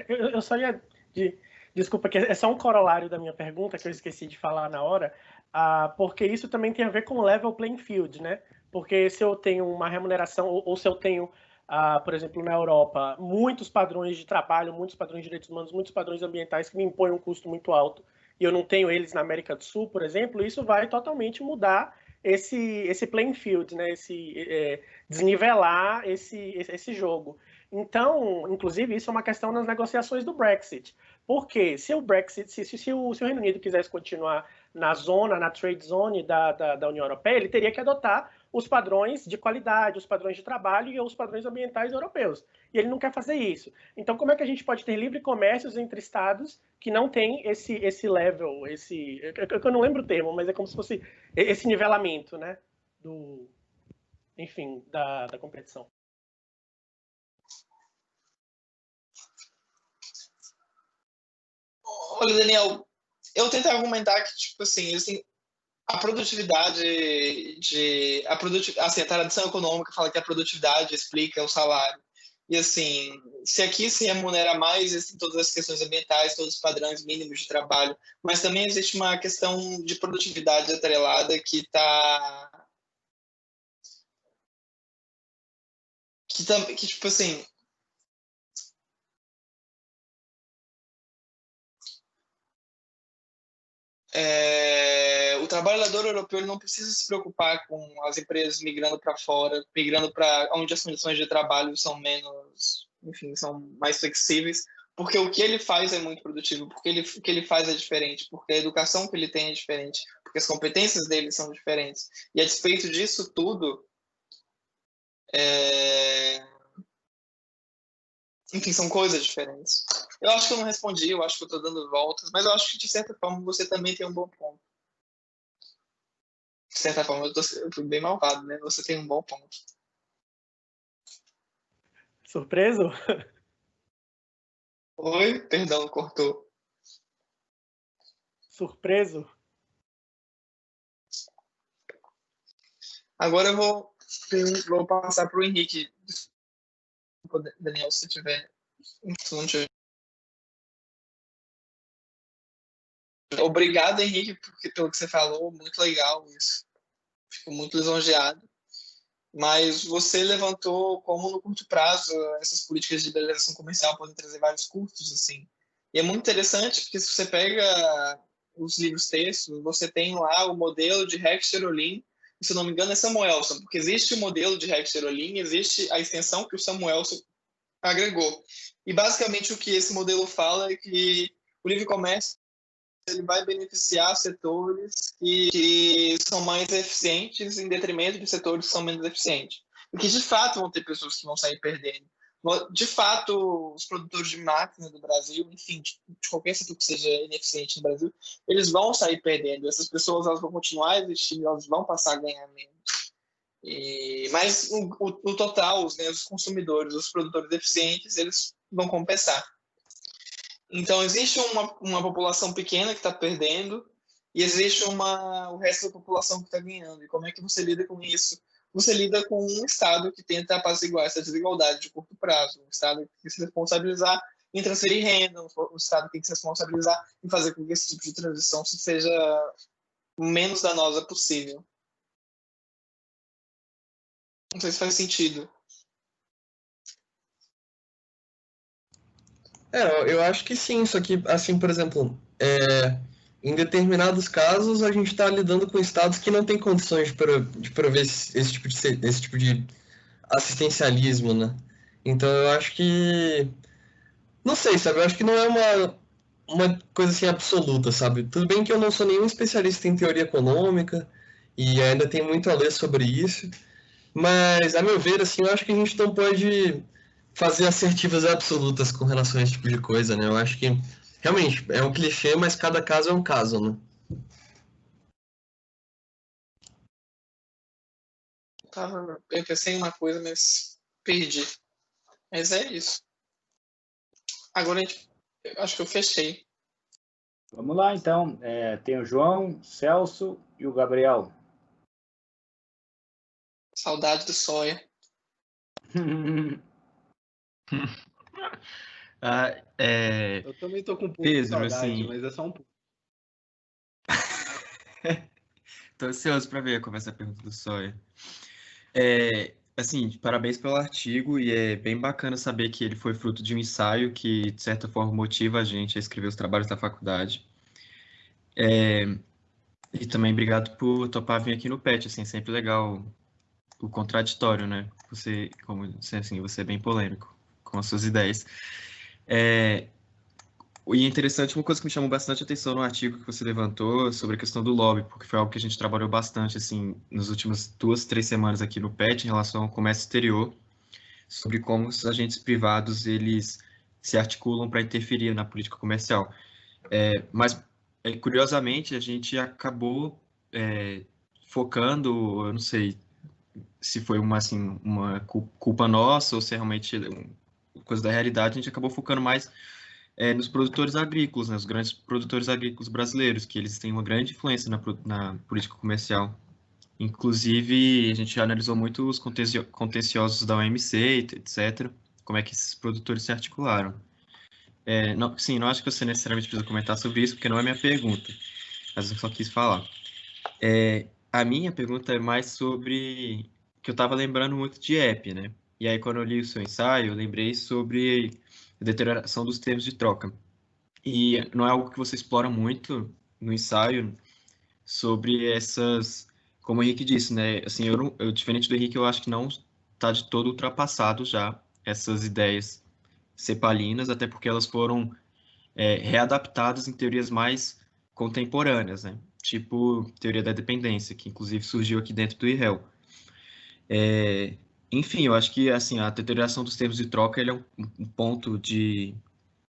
Eu só ia... Desculpa, que é só um corolário da minha pergunta que eu esqueci de falar na hora, porque isso também tem a ver com o level playing field, né? Porque se eu tenho uma remuneração, ou se eu tenho, por exemplo, na Europa, muitos padrões de trabalho, muitos padrões de direitos humanos, muitos padrões ambientais que me impõem um custo muito alto, e eu não tenho eles na América do Sul, por exemplo, isso vai totalmente mudar esse playing field, né? Desnivelar esse jogo. Então, inclusive, isso é uma questão nas negociações do Brexit. Porque se o Brexit, se o Reino Unido quisesse continuar na trade zone da União Europeia, ele teria que adotar os padrões de qualidade, os padrões de trabalho e os padrões ambientais europeus. E ele não quer fazer isso. Então, como é que a gente pode ter livre comércio entre estados que não tem esse level, eu não lembro o termo, mas é como se fosse esse nivelamento, né? Da competição. Olha, Daniel, eu tento argumentar que, tipo assim, a produtividade assim, a tradição econômica fala que a produtividade explica o salário. E assim, se aqui se remunera mais, existem todas as questões ambientais, todos os padrões mínimos de trabalho, mas também existe uma questão de produtividade atrelada que tipo assim, o trabalhador europeu ele não precisa se preocupar com as empresas migrando para fora, migrando para onde as condições de trabalho são menos, enfim, são mais flexíveis, porque o que ele faz é muito produtivo, porque o que ele faz é diferente, porque a educação que ele tem é diferente, porque as competências dele são diferentes. E a despeito disso tudo, enfim, são coisas diferentes. Eu acho que eu não respondi, eu acho que eu estou dando voltas, mas eu acho que, de certa forma, você também tem um bom ponto. De certa forma, eu fui bem malvado, né? Você tem um bom ponto. Surpreso? Oi? Perdão, cortou. Surpreso? Agora eu vou passar para o Henrique. Daniel, se tiver... Obrigado, Henrique, pelo que você falou. Muito legal isso. Fico muito lisonjeado. Mas você levantou como no curto prazo essas políticas de liberalização comercial podem trazer vários custos, assim. E é muito interessante porque se você pega os livros textos, você tem lá o modelo de Heckscher-Ohlin, se não me engano é Samuelson, porque existe o modelo de Heckscher-Ohlin, existe a extensão que o Samuelson agregou. E basicamente o que esse modelo fala é que o livre comércio ele vai beneficiar setores que são mais eficientes em detrimento de setores que são menos eficientes. E que, de fato, vão ter pessoas que vão sair perdendo. De fato, os produtores de máquina do Brasil, enfim, de qualquer setor que seja ineficiente no Brasil, eles vão sair perdendo. Essas pessoas elas vão continuar existindo, elas vão passar a ganhar menos. Mas, no total, os consumidores, os produtores eficientes, eles vão compensar. Então, existe uma população pequena que está perdendo e existe o resto da população que está ganhando. E como é que você lida com isso? Você lida com um Estado que tenta apaziguar essa desigualdade de curto prazo. Um Estado que tem que se responsabilizar em transferir renda, um Estado que tem que se responsabilizar em fazer com que esse tipo de transição seja o menos danosa possível. Não sei se faz sentido. Eu acho que sim, só que, assim, por exemplo, em determinados casos a gente está lidando com estados que não têm condições de prover esse tipo de assistencialismo, né? Então eu acho que... Não sei, sabe? Eu acho que não é uma coisa assim absoluta, sabe? Tudo bem que eu não sou nenhum especialista em teoria econômica e ainda tem muito a ler sobre isso, mas, a meu ver, assim, eu acho que a gente não pode fazer assertivas absolutas com relação a esse tipo de coisa, né? Eu acho que, realmente, é um clichê, mas cada caso é um caso, né? Eu pensei em uma coisa, mas perdi. Mas é isso. Agora acho que eu fechei. Vamos lá, então. Tem o João, Celso e o Gabriel. Saudade do Sawyer. Eu também tô com um pouco de Pedro, saudade, assim, mas é só um pouco. tô ansioso para ver como é essa pergunta do Sawyer. Assim, parabéns pelo artigo e é bem bacana saber que ele foi fruto de um ensaio que, de certa forma, motiva a gente a escrever os trabalhos da faculdade. E também obrigado por topar vir aqui no PET, assim, é sempre legal o contraditório, né? Você, como assim, você é bem polêmico com as suas ideias. E é interessante, uma coisa que me chamou bastante atenção no artigo que você levantou sobre a questão do lobby, porque foi algo que a gente trabalhou bastante, assim, nas últimas 2, 3 semanas aqui no PET, em relação ao comércio exterior, sobre como os agentes privados, eles se articulam para interferir na política comercial. Mas, curiosamente, a gente acabou focando, eu não sei se foi uma culpa nossa ou se é realmente coisa da realidade, a gente acabou focando mais nos produtores agrícolas, né, os grandes produtores agrícolas brasileiros, que eles têm uma grande influência na política comercial. Inclusive, a gente analisou muito os contenciosos da OMC, etc., como é que esses produtores se articularam. Não acho que você necessariamente precisa comentar sobre isso, porque não é minha pergunta, mas eu só quis falar. A minha pergunta é mais sobre que eu estava lembrando muito de app, né? E aí, quando eu li o seu ensaio, eu lembrei sobre a deterioração dos termos de troca. E não é algo que você explora muito no ensaio sobre essas, como o Henrique disse, né? Assim, diferente do Henrique, eu acho que não está de todo ultrapassado já essas ideias cepalinas, até porque elas foram readaptadas em teorias mais contemporâneas, né? Tipo teoria da dependência, que inclusive surgiu aqui dentro do IREL. Enfim, eu acho que assim, a deterioração dos termos de troca ele é um ponto de,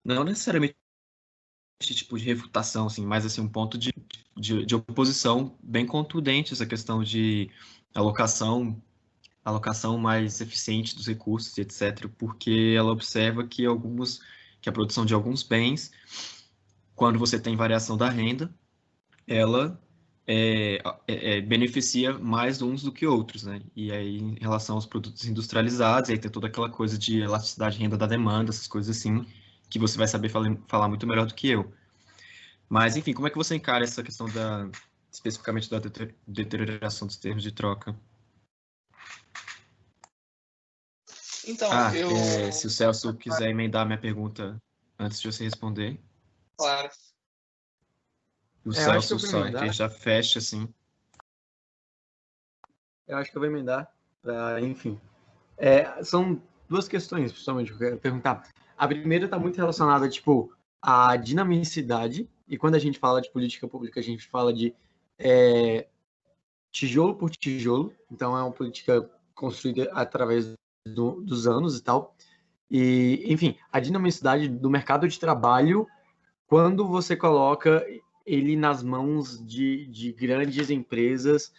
não necessariamente tipo de refutação, assim, mas assim, um ponto de oposição bem contundente essa questão de alocação mais eficiente dos recursos, etc., porque ela observa que a produção de alguns bens, quando você tem variação da renda, ela beneficia mais uns do que outros, né? E aí, em relação aos produtos industrializados, aí tem toda aquela coisa de elasticidade de renda da demanda, essas coisas assim, que você vai saber falar muito melhor do que eu. Mas, enfim, como é que você encara essa questão especificamente da deterioração dos termos de troca? Então, se o Celso quiser emendar minha pergunta antes de você responder. Claro. O Celso só, que já fecha, assim. Eu acho que eu vou emendar, enfim. São duas questões, principalmente, que eu quero perguntar. A primeira está muito relacionada, tipo, à dinamicidade, e quando a gente fala de política pública, a gente fala de tijolo por tijolo, então é uma política construída através dos anos e tal. E, enfim, a dinamicidade do mercado de trabalho, quando você coloca ele nas mãos de grandes empresas,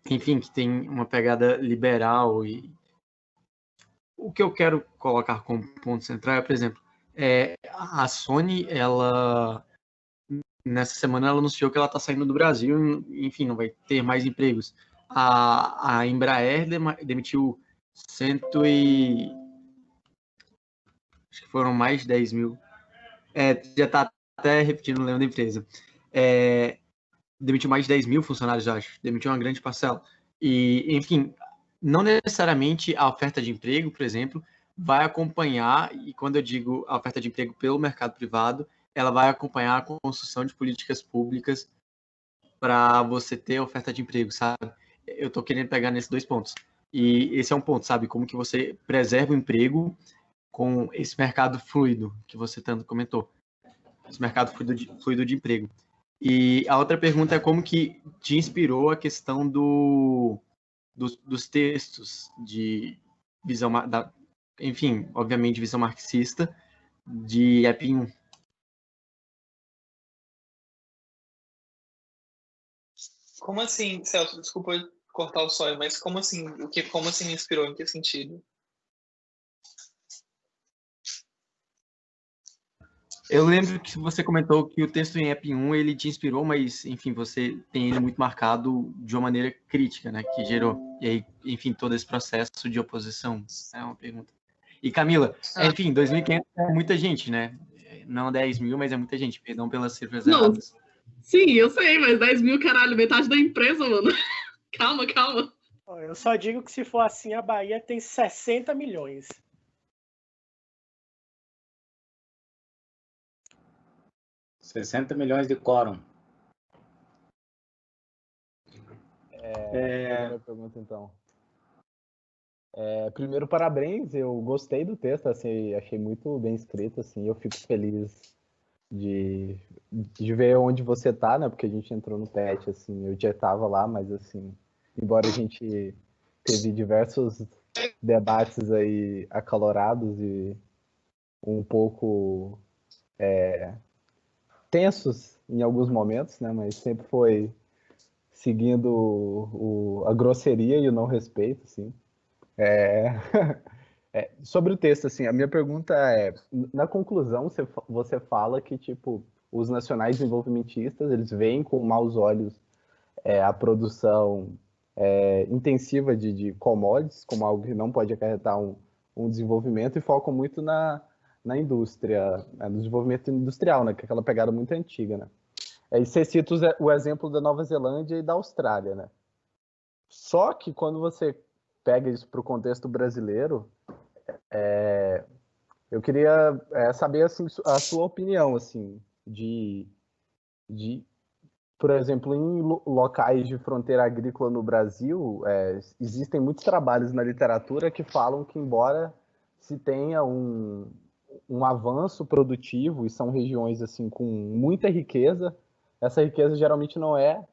enfim, que tem uma pegada liberal. E o que eu quero colocar como ponto central é, por exemplo, a Sony, nessa semana ela anunciou que ela está saindo do Brasil, enfim, não vai ter mais empregos. A Embraer demitiu acho que foram mais de 10 mil. Já está até repetindo o nome da empresa. Demitiu mais de 10 mil funcionários, acho. Demitiu uma grande parcela. E, enfim, não necessariamente a oferta de emprego, por exemplo, vai acompanhar, e quando eu digo a oferta de emprego pelo mercado privado, ela vai acompanhar a construção de políticas públicas para você ter oferta de emprego, sabe? Eu estou querendo pegar nesses dois pontos. E esse é um ponto, sabe? Como que você preserva o emprego com esse mercado fluido que você tanto comentou. Esse mercado fluido de emprego. E a outra pergunta é como que te inspirou a questão dos textos de visão, enfim, obviamente, visão marxista de Epinho. Como assim, Celso? Desculpa cortar o sonho, mas como assim me inspirou? Em que sentido? Eu lembro que você comentou que o texto em EP 1 ele te inspirou, mas, enfim, você tem ele muito marcado de uma maneira crítica, né, que gerou. E aí, enfim, todo esse processo de oposição. É uma pergunta. E, Camila, enfim, 2.500 é muita gente, né? Não 10 mil, mas é muita gente. Perdão pelas cifras erradas. Sim, eu sei, mas 10 mil, caralho, metade da empresa, mano. Calma. Eu só digo que se for assim, a Bahia tem 60 milhões. $60 milhões de quórum. Primeira pergunta, então. Primeiro, parabéns. Eu gostei do texto, assim, achei muito bem escrito, assim. Eu fico feliz de ver onde você tá, né? Porque a gente entrou no PET, assim, eu já tava lá, mas assim, embora a gente teve diversos debates aí acalorados e um pouco tensos em alguns momentos, né? Mas sempre foi seguindo a grosseria e o não respeito, assim. Sobre o texto, assim, a minha pergunta é, na conclusão você fala que, tipo, os nacionais desenvolvimentistas, eles veem com maus olhos a produção intensiva de commodities, como algo que não pode acarretar um desenvolvimento, e focam muito na indústria, no desenvolvimento industrial, né, que é aquela pegada muito antiga, né. E você cita o exemplo da Nova Zelândia e da Austrália, né. Só que quando você pega isso para o contexto brasileiro, eu queria saber assim, a sua opinião, assim, por exemplo, em locais de fronteira agrícola no Brasil, existem muitos trabalhos na literatura que falam que, embora se tenha um avanço produtivo, e são regiões assim com muita riqueza. Essa riqueza geralmente não é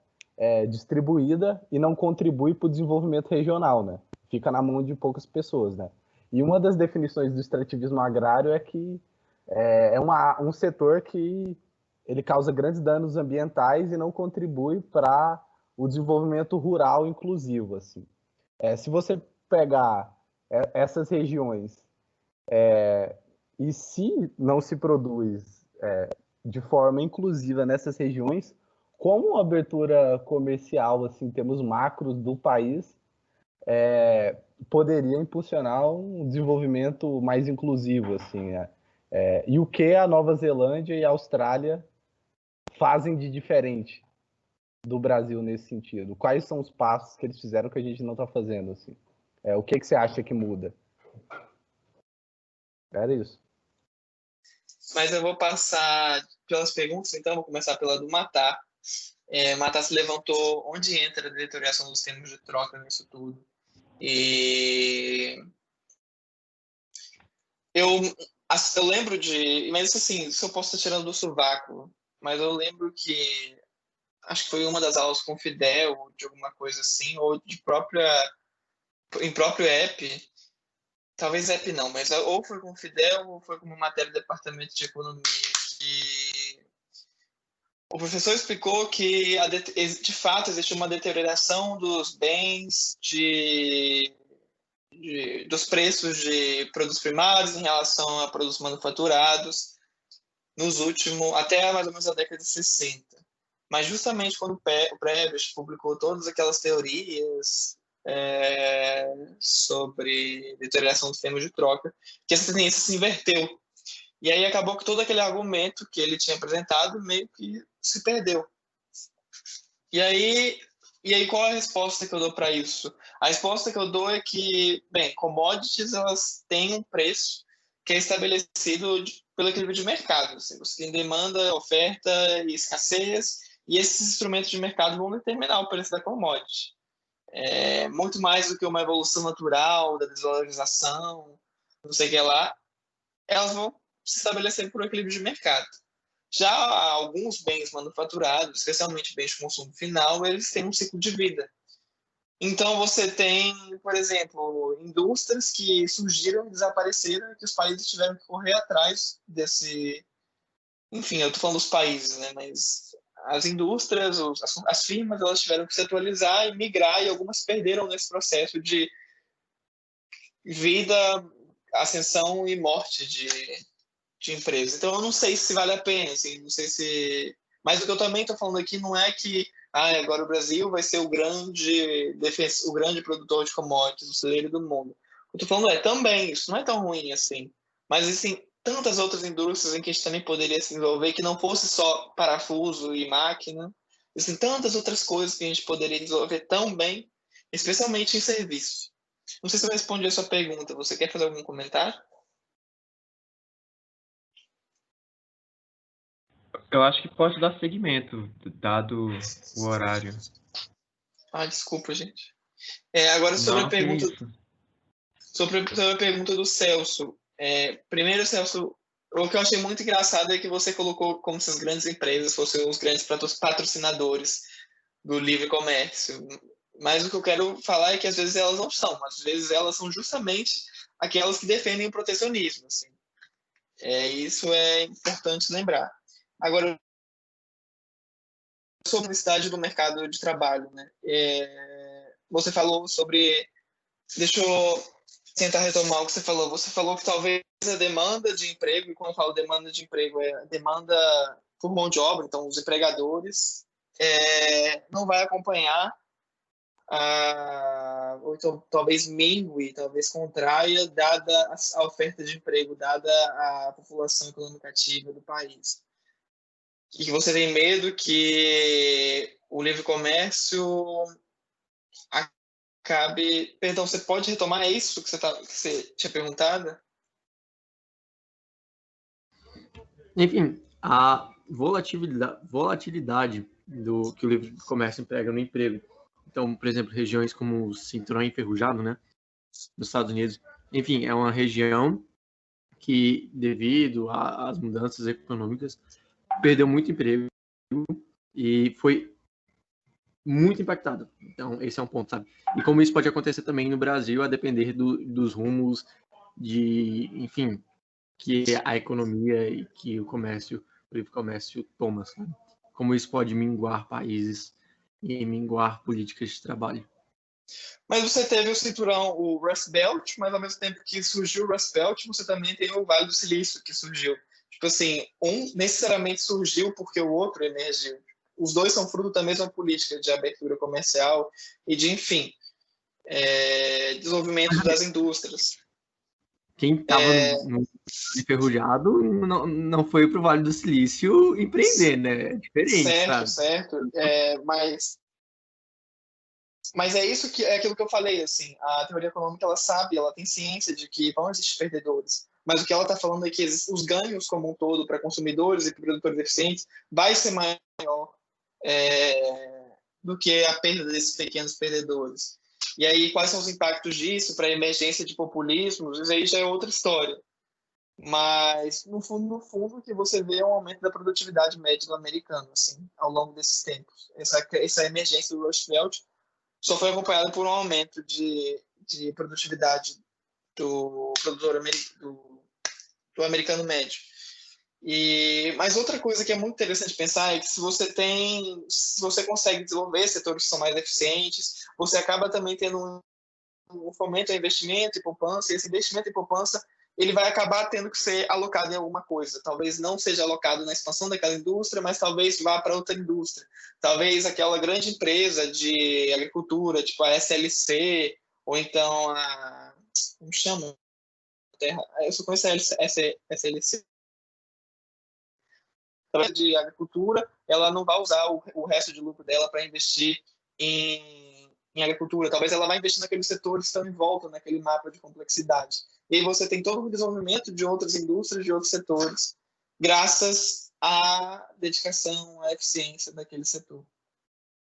distribuída e não contribui para o desenvolvimento regional, né? Fica na mão de poucas pessoas, né? E uma das definições do extrativismo agrário é que é um setor que ele causa grandes danos ambientais e não contribui para o desenvolvimento rural inclusivo, assim. Se você pegar essas regiões e se não se produz de forma inclusiva nessas regiões, como uma abertura comercial, assim, em termos macros do país, poderia impulsionar um desenvolvimento mais inclusivo, assim, e o que a Nova Zelândia e a Austrália fazem de diferente do Brasil nesse sentido? Quais são os passos que eles fizeram que a gente não está fazendo, assim? O que você acha que muda? Era isso. Mas eu vou passar pelas perguntas, então vou começar pela do Matar. Matar se levantou onde entra a deterioração dos termos de troca nisso tudo. E eu lembro de... Mas assim, isso eu posso estar tirando do sovaco, mas eu lembro que acho que foi uma das aulas com o Fidel, de alguma coisa assim, ou em próprio app, talvez app não, mas ou foi com o Fidel ou foi com uma matéria do Departamento de Economia, que o professor explicou que de fato existe uma deterioração dos bens, dos preços de produtos primários em relação a produtos manufaturados até mais ou menos a década de 60. Mas justamente quando o Prebisch publicou todas aquelas teorias sobre deterioração dos termos de troca, que essa tendência se inverteu. E aí acabou que todo aquele argumento que ele tinha apresentado meio que se perdeu. E aí qual é a resposta que eu dou para isso? A resposta que eu dou é que, bem, commodities elas têm um preço que é estabelecido pelo equilíbrio de mercado. Assim, você tem demanda, oferta e escassez, e esses instrumentos de mercado vão determinar o preço da commodity. Muito mais do que uma evolução natural da desvalorização, não sei o que lá, elas vão se estabelecer por equilíbrio de mercado. Já alguns bens manufaturados, especialmente bens de consumo final, eles têm um ciclo de vida. Então você tem, por exemplo, indústrias que surgiram e desapareceram, que os países tiveram que correr atrás desse... Enfim, eu estou falando dos países, né? Mas as indústrias, as firmas, elas tiveram que se atualizar e migrar, e algumas perderam nesse processo de vida, ascensão e morte de empresas. Então eu não sei se vale a pena, assim, não sei se... Mas o que eu também estou falando aqui não é que agora o Brasil vai ser o grande produtor de commodities, o celeiro do mundo. O que eu estou falando também, isso não é tão ruim assim. Mas existem tantas outras indústrias em que a gente também poderia se desenvolver, que não fosse só parafuso e máquina. Existem tantas outras coisas que a gente poderia desenvolver tão bem, especialmente em serviço. Não sei se eu respondi a sua pergunta. Você quer fazer algum comentário? Eu acho que pode dar seguimento, dado o horário. Desculpa, gente. Agora sobre a pergunta do Celso. Primeiro, Celso, o que eu achei muito engraçado é que você colocou como se as grandes empresas fossem os grandes patrocinadores do livre comércio. Mas o que eu quero falar é que às vezes elas não são. Às vezes elas são justamente aquelas que defendem o protecionismo. Assim. Isso é importante lembrar. Agora, sobre a necessidade do mercado de trabalho, né? Você falou sobre... Deixa eu tentar retomar o que você falou. Você falou que talvez a demanda de emprego, e quando eu falo demanda de emprego, é a demanda por mão de obra, então os empregadores, não vai acompanhar, ou então talvez mingue, talvez contraia, dada a oferta de emprego, dada a população econômica ativa do país. E que você tem medo que o livre comércio acabe... Perdão, você pode retomar isso que você tinha perguntado? Enfim, a volatilidade do que o livre comércio emprega no emprego. Então, por exemplo, regiões como o cinturão enferrujado, né, nos Estados Unidos, enfim, é uma região que, devido às mudanças econômicas, perdeu muito emprego e foi muito impactada. Então, esse é um ponto, sabe? E como isso pode acontecer também no Brasil, a depender dos rumos enfim, que a economia e que o livre comércio toma, sabe? Como isso pode minguar países e minguar políticas de trabalho. Mas você teve o cinturão, o Rust Belt, mas ao mesmo tempo que surgiu o Rust Belt, você também tem o Vale do Silício que surgiu. Tipo assim, um necessariamente surgiu porque o outro emergiu. Os dois são fruto da mesma política de abertura comercial e de, enfim, desenvolvimento das indústrias. Quem estava no enferrujado não foi para o Vale do Silício empreender, né? É diferente, sabe? Certo. Mas é isso que é aquilo que eu falei, assim, a teoria econômica ela sabe, ela tem ciência de que vão existir perdedores, mas o que ela está falando é que os ganhos como um todo para consumidores e para produtores eficientes vai ser maior do que a perda desses pequenos perdedores. E aí quais são os impactos disso para a emergência de populismos? Isso aí já é outra história. Mas no fundo o que você vê é um aumento da produtividade média do americano, assim, ao longo desses tempos. Essa emergência do Rust Belt só foi acompanhado por um aumento de produtividade do produtor do americano médio. Mas outra coisa que é muito interessante pensar é que se você consegue desenvolver setores que são mais eficientes, você acaba também tendo um fomento ao investimento e poupança, e esse investimento e poupança ele vai acabar tendo que ser alocado em alguma coisa. Talvez não seja alocado na expansão daquela indústria, mas talvez vá para outra indústria. Talvez aquela grande empresa de agricultura, tipo a SLC, ou então a... Como chama? Eu só conheço a SLC. De agricultura, ela não vai usar o resto de lucro dela para investir em agricultura. Talvez ela vai investir naqueles setores que estão em volta, naquele mapa de complexidade. E aí você tem todo o desenvolvimento de outras indústrias, de outros setores, graças à dedicação, à eficiência daquele setor.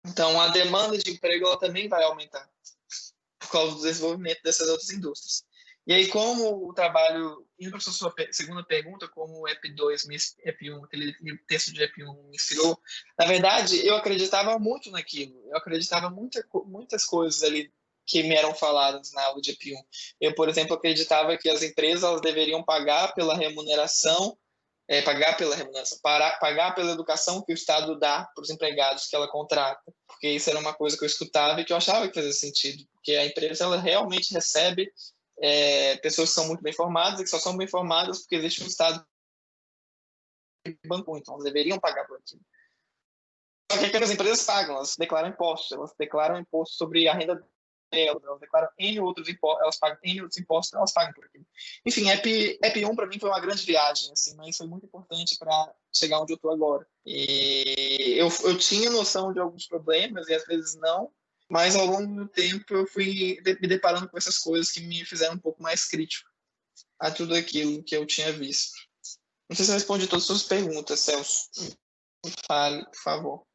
Então, a demanda de emprego ela também vai aumentar por causa do desenvolvimento dessas outras indústrias. E aí, como o trabalho, indo para a sua segunda pergunta, como o EP2, EP1, aquele texto de EP1 me inspirou, na verdade, eu acreditava muito naquilo. Eu acreditava muitas coisas ali que me eram faladas na aula de EP1. Eu, por exemplo, acreditava que as empresas elas deveriam pagar pela remuneração, pagar pela educação que o Estado dá para os empregados que ela contrata. Porque isso era uma coisa que eu escutava e que eu achava que fazia sentido. Porque a empresa ela realmente recebe pessoas que são muito bem formadas e que só são bem formadas porque existe um Estado que bancou, então elas deveriam pagar por aquilo. Só que as empresas pagam, elas declaram imposto sobre a renda delas, elas declaram N outros impostos, elas pagam N outros impostos, elas pagam por aquilo. Enfim, EP1 para mim foi uma grande viagem, assim, mas foi muito importante para chegar onde eu estou agora. E eu tinha noção de alguns problemas e às vezes não, mas ao longo do tempo eu fui me deparando com essas coisas que me fizeram um pouco mais crítico a tudo aquilo que eu tinha visto. Não sei se eu respondi todas as suas perguntas, Celso. Fale, por favor.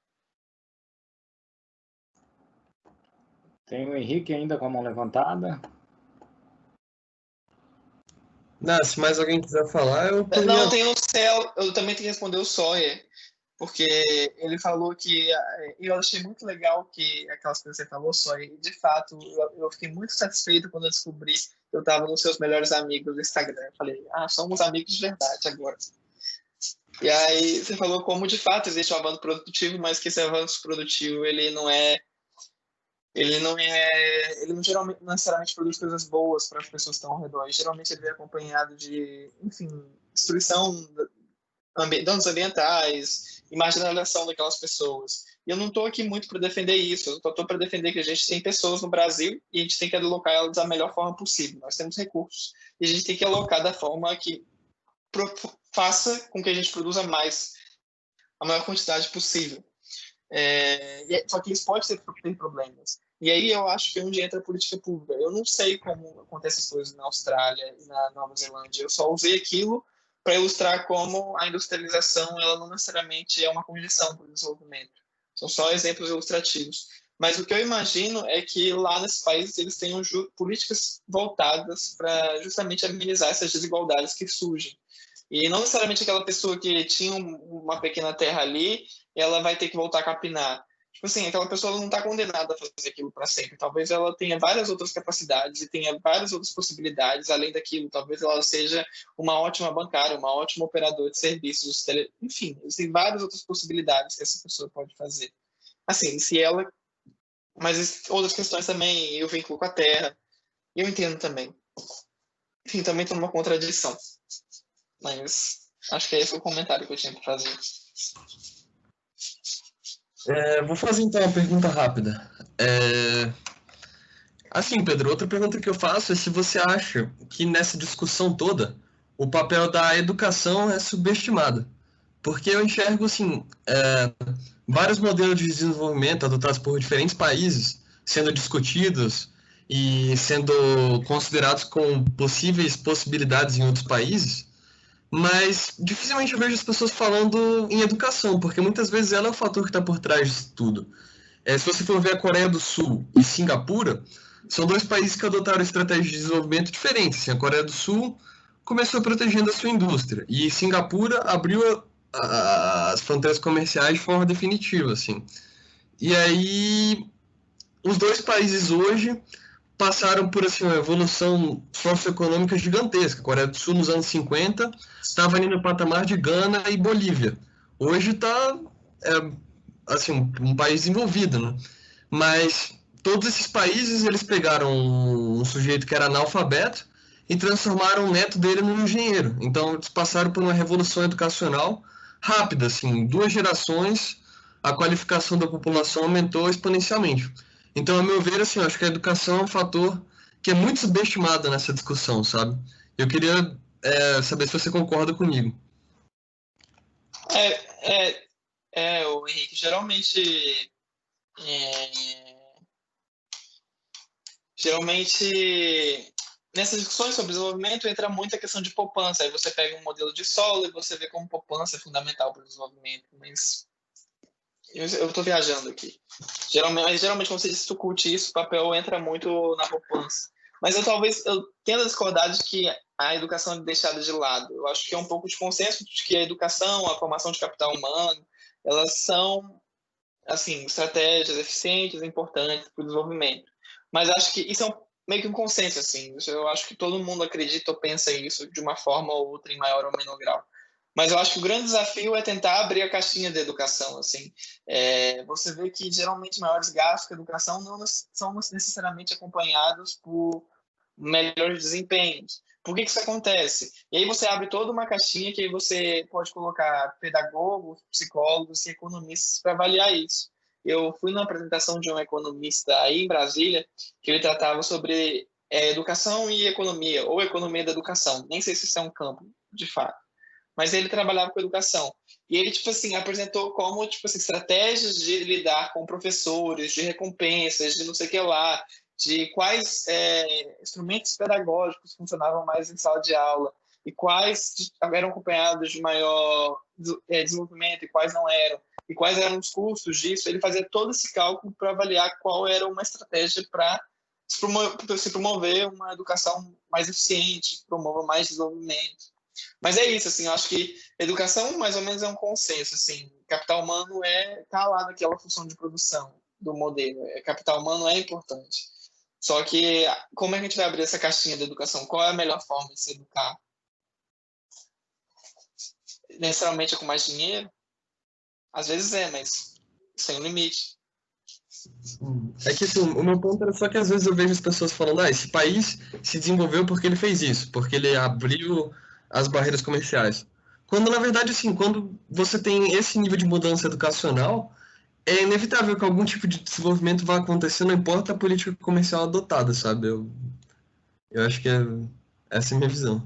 Tem o Henrique ainda com a mão levantada. Não, se mais alguém quiser falar, eu... Não, tem o Céu, eu também tenho que responder o Sawyer, porque ele falou que... Eu achei muito legal que aquelas coisas que você falou, Sawyer, e de fato, eu fiquei muito satisfeito quando eu descobri que eu estava nos seus melhores amigos do Instagram. Eu falei, somos amigos de verdade agora. E aí você falou como de fato existe um avanço produtivo, mas que esse avanço produtivo ele não geralmente necessariamente produz coisas boas para as pessoas que estão ao redor. E, geralmente ele vem acompanhado de, enfim, destruição, danos ambientais e marginalização daquelas pessoas. E eu não estou aqui muito para defender isso, eu estou para defender que a gente tem pessoas no Brasil e a gente tem que alocar elas da melhor forma possível. Nós temos recursos e a gente tem que alocar da forma que faça com que a gente produza a maior quantidade possível. Só que isso pode ter problemas. E aí eu acho que é onde entra a política pública. Eu não sei como acontecem as coisas na Austrália e na Nova Zelândia. Eu só usei aquilo para ilustrar como a industrialização ela não necessariamente é uma condição para o desenvolvimento. São só exemplos ilustrativos. Mas o que eu imagino é que lá nesses países eles tenham políticas voltadas para justamente amenizar essas desigualdades que surgem. E não necessariamente aquela pessoa que tinha uma pequena terra ali, ela vai ter que voltar a capinar. Tipo assim, aquela pessoa não está condenada a fazer aquilo para sempre. Talvez ela tenha várias outras capacidades e tenha várias outras possibilidades além daquilo. Talvez ela seja uma ótima bancária, uma ótima operadora de serviços, enfim, existem várias outras possibilidades que essa pessoa pode fazer. Assim, se ela... Mas outras questões também, o vínculo com a terra, eu entendo também. Enfim, também estou numa contradição. Mas acho que esse é o comentário que eu tinha para fazer. Vou fazer então uma pergunta rápida. Assim, Pedro, outra pergunta que eu faço é se você acha que nessa discussão toda o papel da educação é subestimado. Porque eu enxergo, assim, vários modelos de desenvolvimento adotados por diferentes países sendo discutidos e sendo considerados como possíveis possibilidades em outros países, mas dificilmente eu vejo as pessoas falando em educação, porque muitas vezes ela é o fator que está por trás disso tudo. Se você for ver a Coreia do Sul e Singapura, são dois países que adotaram estratégias de desenvolvimento diferentes. Assim, a Coreia do Sul começou protegendo a sua indústria e Singapura abriu as fronteiras comerciais de forma definitiva, assim. E aí, os dois países hoje passaram por assim, uma evolução socioeconômica gigantesca. A Coreia do Sul, nos anos 50, estava ali no patamar de Gana e Bolívia. Hoje está assim, um país desenvolvido, né? Mas todos esses países, eles pegaram um sujeito que era analfabeto e transformaram o neto dele num engenheiro. Então, eles passaram por uma revolução educacional rápida, assim, em 2 gerações, a qualificação da população aumentou exponencialmente. Então, a meu ver, assim, eu acho que a educação é um fator que é muito subestimado nessa discussão, sabe? Eu queria saber se você concorda comigo. O Henrique, geralmente nessas discussões sobre desenvolvimento entra muita questão de poupança. Aí você pega um modelo de solo e você vê como poupança é fundamental para o desenvolvimento. Mas eu estou viajando aqui. Geralmente quando você discute isso, o papel entra muito na poupança. Mas eu tendo a discordar de que a educação é deixada de lado. Eu acho que é um pouco de consenso de que a educação, a formação de capital humano, elas são, assim, estratégias eficientes e importantes para o desenvolvimento. Mas acho que isso é meio que um consenso, assim. Eu acho que todo mundo acredita ou pensa isso de uma forma ou outra, em maior ou menor grau. Mas eu acho que o grande desafio é tentar abrir a caixinha da educação, assim. Você vê que, geralmente, maiores gastos com a educação não são necessariamente acompanhados por melhores desempenhos. Por que isso acontece? E aí você abre toda uma caixinha que aí você pode colocar pedagogos, psicólogos e economistas para avaliar isso. Eu fui numa apresentação de um economista aí em Brasília, que ele tratava sobre educação e economia, ou economia da educação. Nem sei se isso é um campo, de fato. Mas ele trabalhava com educação. E ele, tipo assim, apresentou como, tipo assim, estratégias de lidar com professores, de recompensas, de não sei o que lá, de quais instrumentos pedagógicos funcionavam mais em sala de aula e quais eram acompanhados de maior desenvolvimento e quais não eram, e quais eram os custos disso. Ele fazia todo esse cálculo para avaliar qual era uma estratégia para se promover uma educação mais eficiente, que promova mais desenvolvimento. Mas é isso, assim, eu acho que educação mais ou menos é um consenso, assim, capital humano tá lá naquela função de produção do modelo, capital humano é importante. Só que como é que a gente vai abrir essa caixinha da educação? Qual é a melhor forma de se educar? Necessariamente é com mais dinheiro? Às vezes mas sem um limite. É que assim, o meu ponto era só que às vezes eu vejo as pessoas falando, esse país se desenvolveu porque ele fez isso, porque ele abriu as barreiras comerciais. Quando, na verdade, assim, quando você tem esse nível de mudança educacional, é inevitável que algum tipo de desenvolvimento vá acontecer, não importa a política comercial adotada, sabe? Eu acho que essa é a minha visão.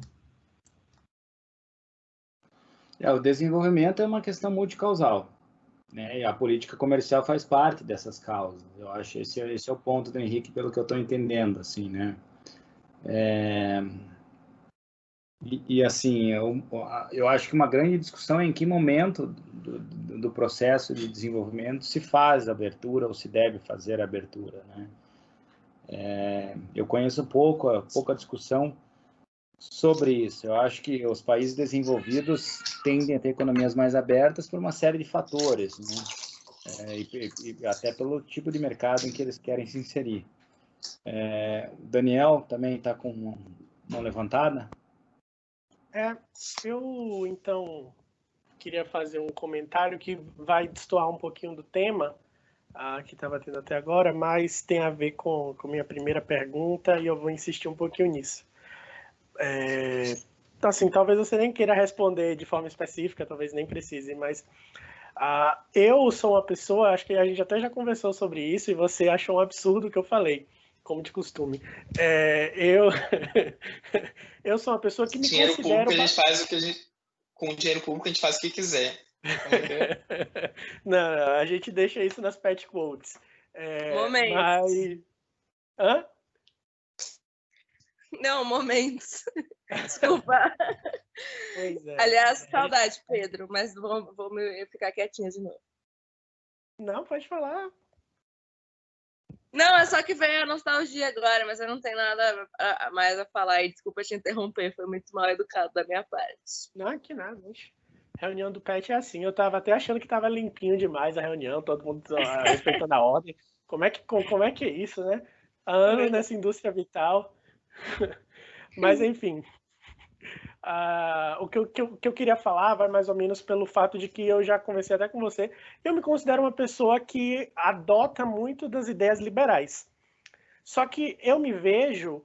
O desenvolvimento é uma questão multicausal, né? E a política comercial faz parte dessas causas. Eu acho que esse é o ponto do Henrique, pelo que eu estou entendendo, assim, né? E assim, eu acho que uma grande discussão é em que momento do processo de desenvolvimento se faz a abertura ou se deve fazer a abertura, né? Eu conheço pouca discussão sobre isso. Eu acho que os países desenvolvidos tendem a ter economias mais abertas por uma série de fatores, né? E até pelo tipo de mercado em que eles querem se inserir. O Daniel também está com mão levantada? Eu, então, queria fazer um comentário que vai destoar um pouquinho do tema que estava tendo até agora, mas tem a ver com minha primeira pergunta e eu vou insistir um pouquinho nisso. Então, assim, talvez você nem queira responder de forma específica, talvez nem precise, mas eu sou uma pessoa, acho que a gente até já conversou sobre isso e você achou um absurdo o que eu falei, como de costume. Eu sou uma pessoa que me dinheiro considero... público, a gente faz o que a gente... Com o dinheiro público, a gente faz o que quiser. Não, a gente deixa isso nas pet quotes. Momentos. Mas... Hã? Não, momentos. Desculpa. Pois é. Aliás, saudade, Pedro, mas vou ficar quietinha de novo. Não, pode falar. Não, é só que veio a nostalgia agora, mas eu não tenho nada mais a falar. E desculpa te interromper, foi muito mal educado da minha parte. Não, que nada. Reunião do PET é assim. Eu tava até achando que tava limpinho demais a reunião, todo mundo respeitando a ordem. Como é que é isso, né? Há anos nessa indústria vital. Mas, enfim. O que eu queria falar vai mais ou menos pelo fato de que eu já conversei até com você. Eu me considero uma pessoa que adota muito das ideias liberais. Só que eu me vejo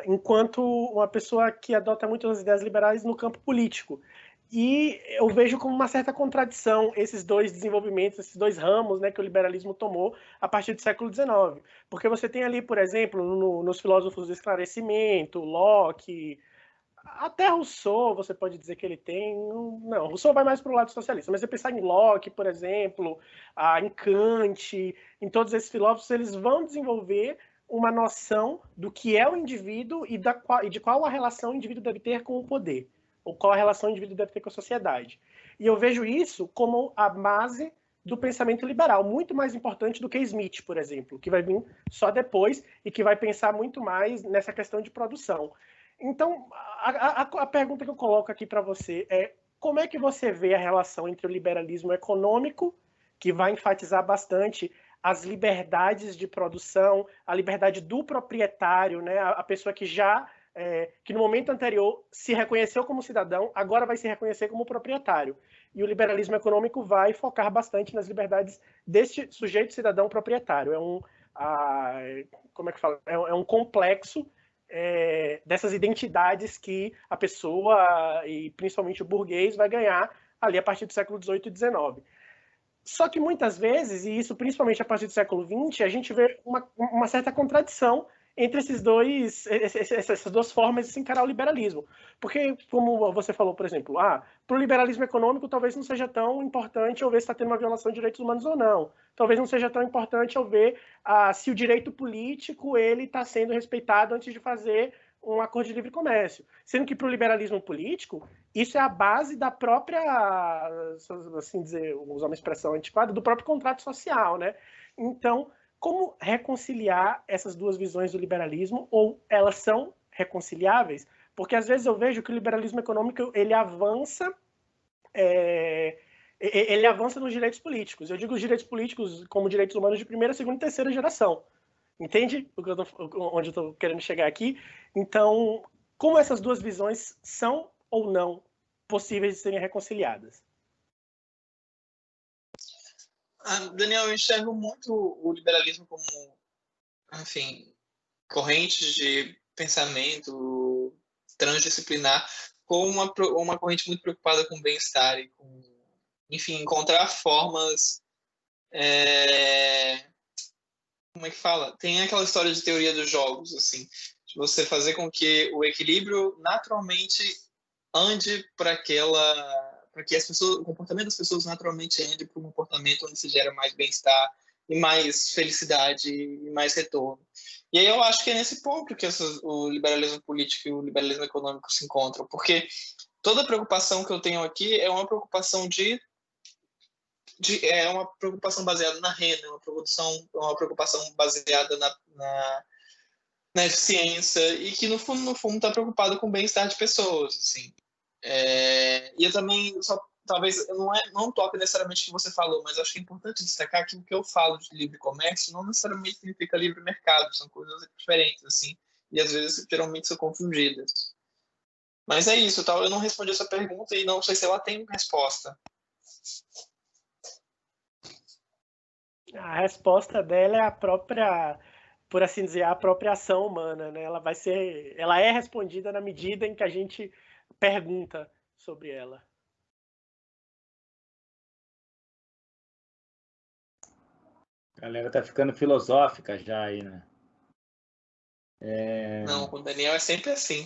enquanto uma pessoa que adota muito das ideias liberais no campo político. E eu vejo como uma certa contradição esses dois desenvolvimentos, esses dois ramos, né, que o liberalismo tomou a partir do século XIX. Porque você tem ali, por exemplo, nos filósofos do esclarecimento, Locke... Até Rousseau, você pode dizer que ele tem... Não, Rousseau vai mais para o lado socialista, mas você pensar em Locke, por exemplo, em Kant, em todos esses filósofos, eles vão desenvolver uma noção do que é o indivíduo e de qual a relação o indivíduo deve ter com o poder, ou qual a relação o indivíduo deve ter com a sociedade. E eu vejo isso como a base do pensamento liberal, muito mais importante do que Smith, por exemplo, que vai vir só depois e que vai pensar muito mais nessa questão de produção. Então, a pergunta que eu coloco aqui para você é: como é que você vê a relação entre o liberalismo econômico, que vai enfatizar bastante as liberdades de produção, a liberdade do proprietário, né? A pessoa que que no momento anterior se reconheceu como cidadão, agora vai se reconhecer como proprietário. E o liberalismo econômico vai focar bastante nas liberdades deste sujeito cidadão proprietário. Como é que fala? É um complexo dessas identidades que a pessoa, e principalmente o burguês, vai ganhar ali a partir do século XVIII e XIX. Só que muitas vezes, e isso principalmente a partir do século XX, a gente vê uma certa contradição entre essas duas formas de se encarar o liberalismo. Porque, como você falou, por exemplo, para o liberalismo econômico talvez não seja tão importante eu ver se está tendo uma violação de direitos humanos ou não. Talvez não seja tão importante eu ver se o direito político está sendo respeitado antes de fazer um acordo de livre comércio. Sendo que para o liberalismo político, isso é a base da própria, assim dizer, usar uma expressão antiquada, do próprio contrato social, né? Então, como reconciliar essas duas visões do liberalismo, ou elas são reconciliáveis? Porque às vezes eu vejo que o liberalismo econômico ele avança nos direitos políticos. Eu digo os direitos políticos como direitos humanos de primeira, segunda e terceira geração. Entende onde eu estou querendo chegar aqui? Então, como essas duas visões são ou não possíveis de serem reconciliadas? Daniel, eu enxergo muito o liberalismo como, enfim, corrente de pensamento transdisciplinar, como uma corrente muito preocupada com o bem-estar e com, enfim, encontrar formas... Como é que fala? Tem aquela história de teoria dos jogos, assim, de você fazer com que o equilíbrio naturalmente ande para que o comportamento das pessoas naturalmente ande para um comportamento onde se gera mais bem-estar e mais felicidade e mais retorno. E aí eu acho que é nesse ponto que o liberalismo político e o liberalismo econômico se encontram, porque toda preocupação que eu tenho aqui é uma preocupação é uma preocupação baseada na renda, uma preocupação baseada na eficiência, e que no fundo está preocupado com o bem-estar de pessoas, assim. E eu também, talvez, não toque necessariamente o que você falou, mas acho que é importante destacar que o que eu falo de livre comércio não necessariamente significa livre mercado, são coisas diferentes, assim, e às vezes geralmente são confundidas. Mas é isso, eu não respondi essa pergunta e não sei se ela tem resposta. A resposta dela é a própria, por assim dizer, a própria ação humana, né? Ela é respondida na medida em que a gente pergunta sobre ela. A galera tá ficando filosófica já aí, né? Não, com o Daniel é sempre assim.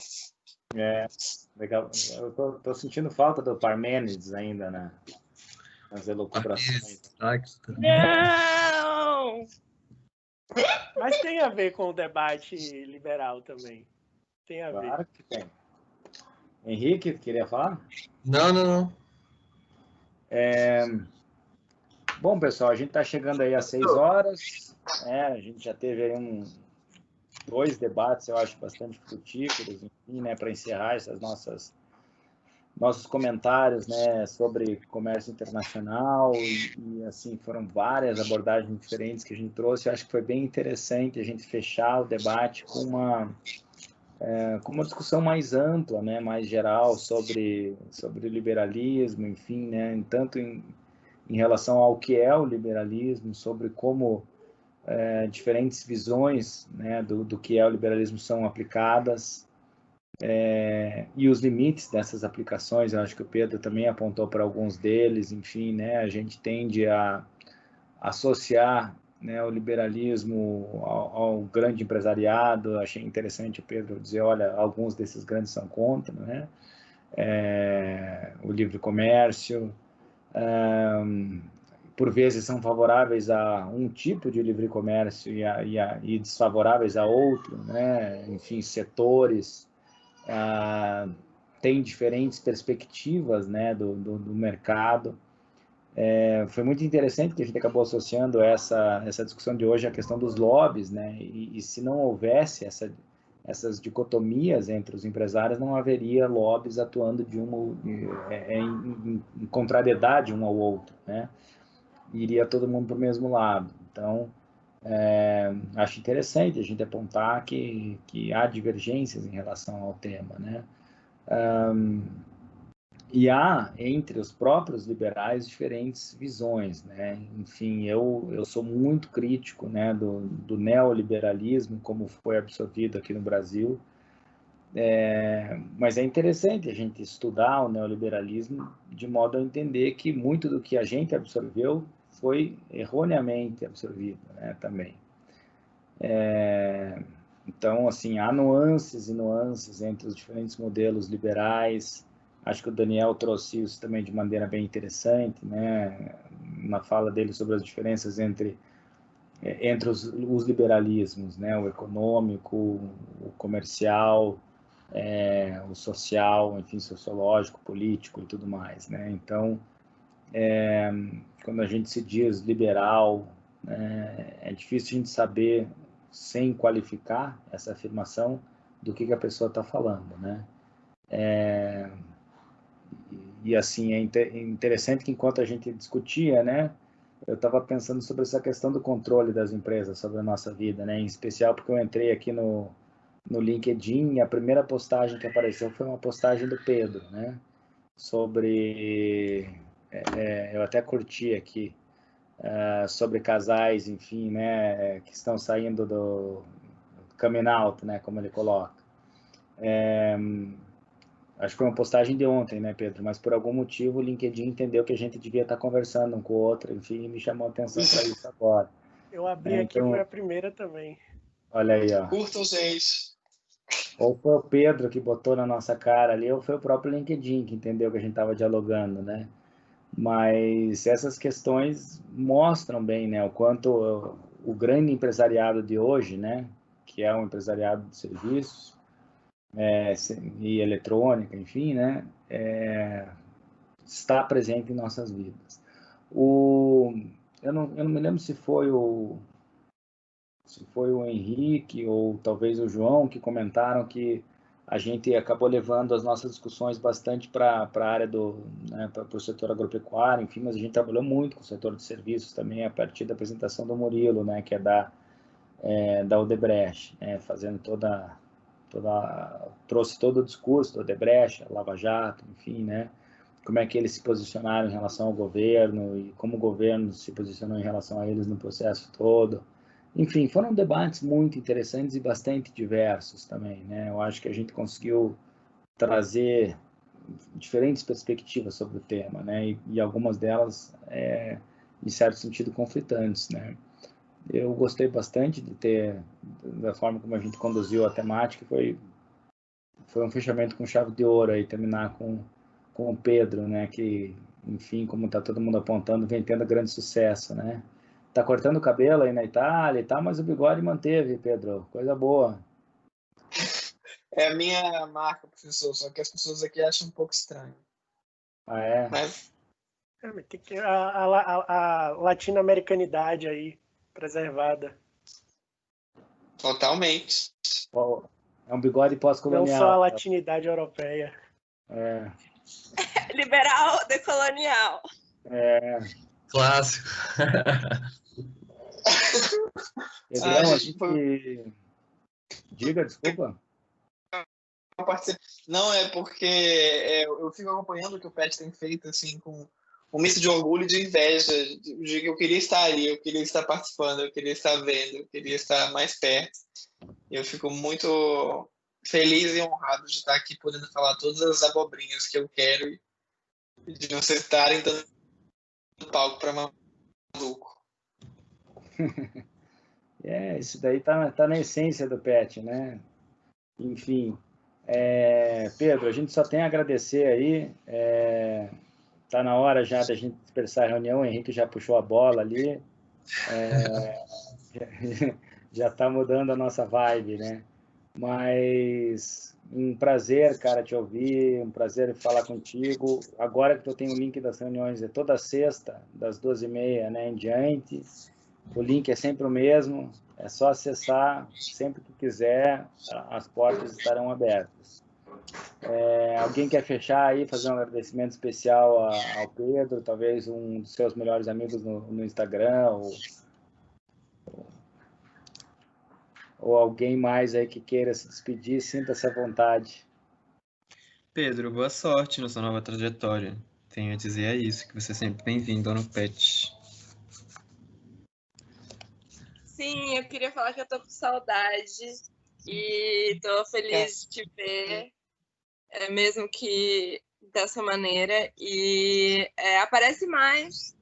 Legal. Eu tô sentindo falta do Parmênides ainda, né? Nas elucubrações. Não! Mas tem a ver com o debate liberal também. Tem a ver. Claro que tem. Henrique, queria falar? Não. Bom, pessoal, a gente está chegando aí às 6 horas. A gente já teve aí 2 debates, eu acho, bastante frutíferos, enfim, né, para encerrar essas nossos comentários, né, sobre comércio internacional e assim, foram várias abordagens diferentes que a gente trouxe. Eu acho que foi bem interessante a gente fechar o debate com uma discussão mais ampla, né, mais geral sobre o liberalismo, enfim, né, tanto em relação ao que é o liberalismo, sobre como diferentes visões, né, do que é o liberalismo são aplicadas, e os limites dessas aplicações. Eu acho que o Pedro também apontou para alguns deles, enfim, né, a gente tende a associar, né, o liberalismo ao grande empresariado. Achei interessante o Pedro dizer, olha, alguns desses grandes são contra, né, o livre comércio, por vezes são favoráveis a um tipo de livre comércio e desfavoráveis a outro, né, enfim, setores têm diferentes perspectivas, né, do mercado. Foi muito interessante que a gente acabou associando essa discussão de hoje à questão dos lobbies, né? E se não houvesse essas dicotomias entre os empresários, não haveria lobbies atuando em contrariedade um ao outro, né? Iria todo mundo para o mesmo lado. Então, acho interessante a gente apontar que há divergências em relação ao tema, né? E há, entre os próprios liberais, diferentes visões, né? Enfim, eu sou muito crítico, né, do neoliberalismo, como foi absorvido aqui no Brasil, mas é interessante a gente estudar o neoliberalismo de modo a entender que muito do que a gente absorveu foi erroneamente absorvido, né, também. Então, assim, há nuances e nuances entre os diferentes modelos liberais. Acho que o Daniel trouxe isso também de maneira bem interessante, né, na fala dele sobre as diferenças entre os liberalismos, né, o econômico, o comercial, o social, enfim, sociológico, político e tudo mais, né. Então, quando a gente se diz liberal, né, é difícil a gente saber, sem qualificar essa afirmação, do que a pessoa está falando, né. E assim, é interessante que enquanto a gente discutia, né, eu estava pensando sobre essa questão do controle das empresas sobre a nossa vida, né, em especial porque eu entrei aqui no LinkedIn e a primeira postagem que apareceu foi uma postagem do Pedro, né, sobre, eu até curti aqui, sobre casais, enfim, né, que estão saindo do coming out, né, como ele coloca. Acho que foi uma postagem de ontem, né, Pedro? Mas por algum motivo o LinkedIn entendeu que a gente devia estar conversando um com o outro, enfim, me chamou a atenção para isso agora. Eu abri aqui, então, foi a primeira também. Olha aí, ó. Curtam, gente. Ou foi o Pedro que botou na nossa cara ali, ou foi o próprio LinkedIn que entendeu que a gente estava dialogando, né? Mas essas questões mostram bem, né, o quanto o grande empresariado de hoje, né, que é o empresariado de serviços e eletrônica, enfim, né, está presente em nossas vidas. Eu não me lembro se foi o Henrique ou talvez o João que comentaram que a gente acabou levando as nossas discussões bastante para a área para o setor agropecuário, enfim, mas a gente trabalhou muito com o setor de serviços também a partir da apresentação do Murilo, né, que é da Odebrecht, fazendo trouxe todo o discurso do Odebrecht, Lava Jato, enfim, né, como é que eles se posicionaram em relação ao governo e como o governo se posicionou em relação a eles no processo todo. Enfim, foram debates muito interessantes e bastante diversos também, né? Eu acho que a gente conseguiu trazer diferentes perspectivas sobre o tema, né? E algumas delas, em certo sentido, conflitantes, né? Eu gostei bastante da forma como a gente conduziu a temática, foi um fechamento com chave de ouro aí, terminar com o Pedro, né? Que, enfim, como está todo mundo apontando, vem tendo grande sucesso, né? Tá cortando o cabelo aí na Itália e tal, mas o bigode manteve, Pedro. Coisa boa. É a minha marca, professor, só que as pessoas aqui acham um pouco estranho. Ah, é? Mas tem que a latino-americanidade aí preservada. Totalmente. É um bigode pós-colonial. Não só a latinidade europeia. Liberal decolonial. Clássico. Diga, desculpa. Não, é porque eu fico acompanhando o que o Pet tem feito, assim, com um misto de orgulho e de inveja, de que eu queria estar ali, eu queria estar participando, eu queria estar vendo, eu queria estar mais perto. E eu fico muito feliz e honrado de estar aqui podendo falar todas as abobrinhas que eu quero e de vocês estarem dando palco para maluco. Isso daí tá na essência do Pet, né? Enfim, Pedro, a gente só tem a agradecer aí. Tá na hora já da gente dispersar a reunião. O Henrique já puxou a bola ali. Já tá mudando a nossa vibe, né? Mas um prazer, cara, te ouvir, um prazer falar contigo. Agora que eu tenho o link das reuniões, é toda sexta, das 12h30, né, em diante. O link é sempre o mesmo, é só acessar sempre que quiser, as portas estarão abertas. Alguém quer fechar aí, fazer um agradecimento especial ao Pedro, talvez um dos seus melhores amigos no Instagram, ou alguém mais aí que queira se despedir, sinta-se à vontade. Pedro, boa sorte na sua nova trajetória. Tenho a dizer isso, que você é sempre bem-vindo no PET. Sim, eu queria falar que eu tô com saudade e tô feliz de te ver, mesmo que dessa maneira, e aparece mais.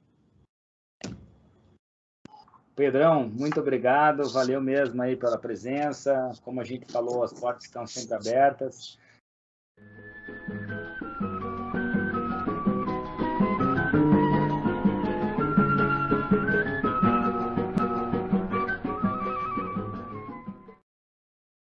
Pedrão, muito obrigado, valeu mesmo aí pela presença. Como a gente falou, as portas estão sempre abertas.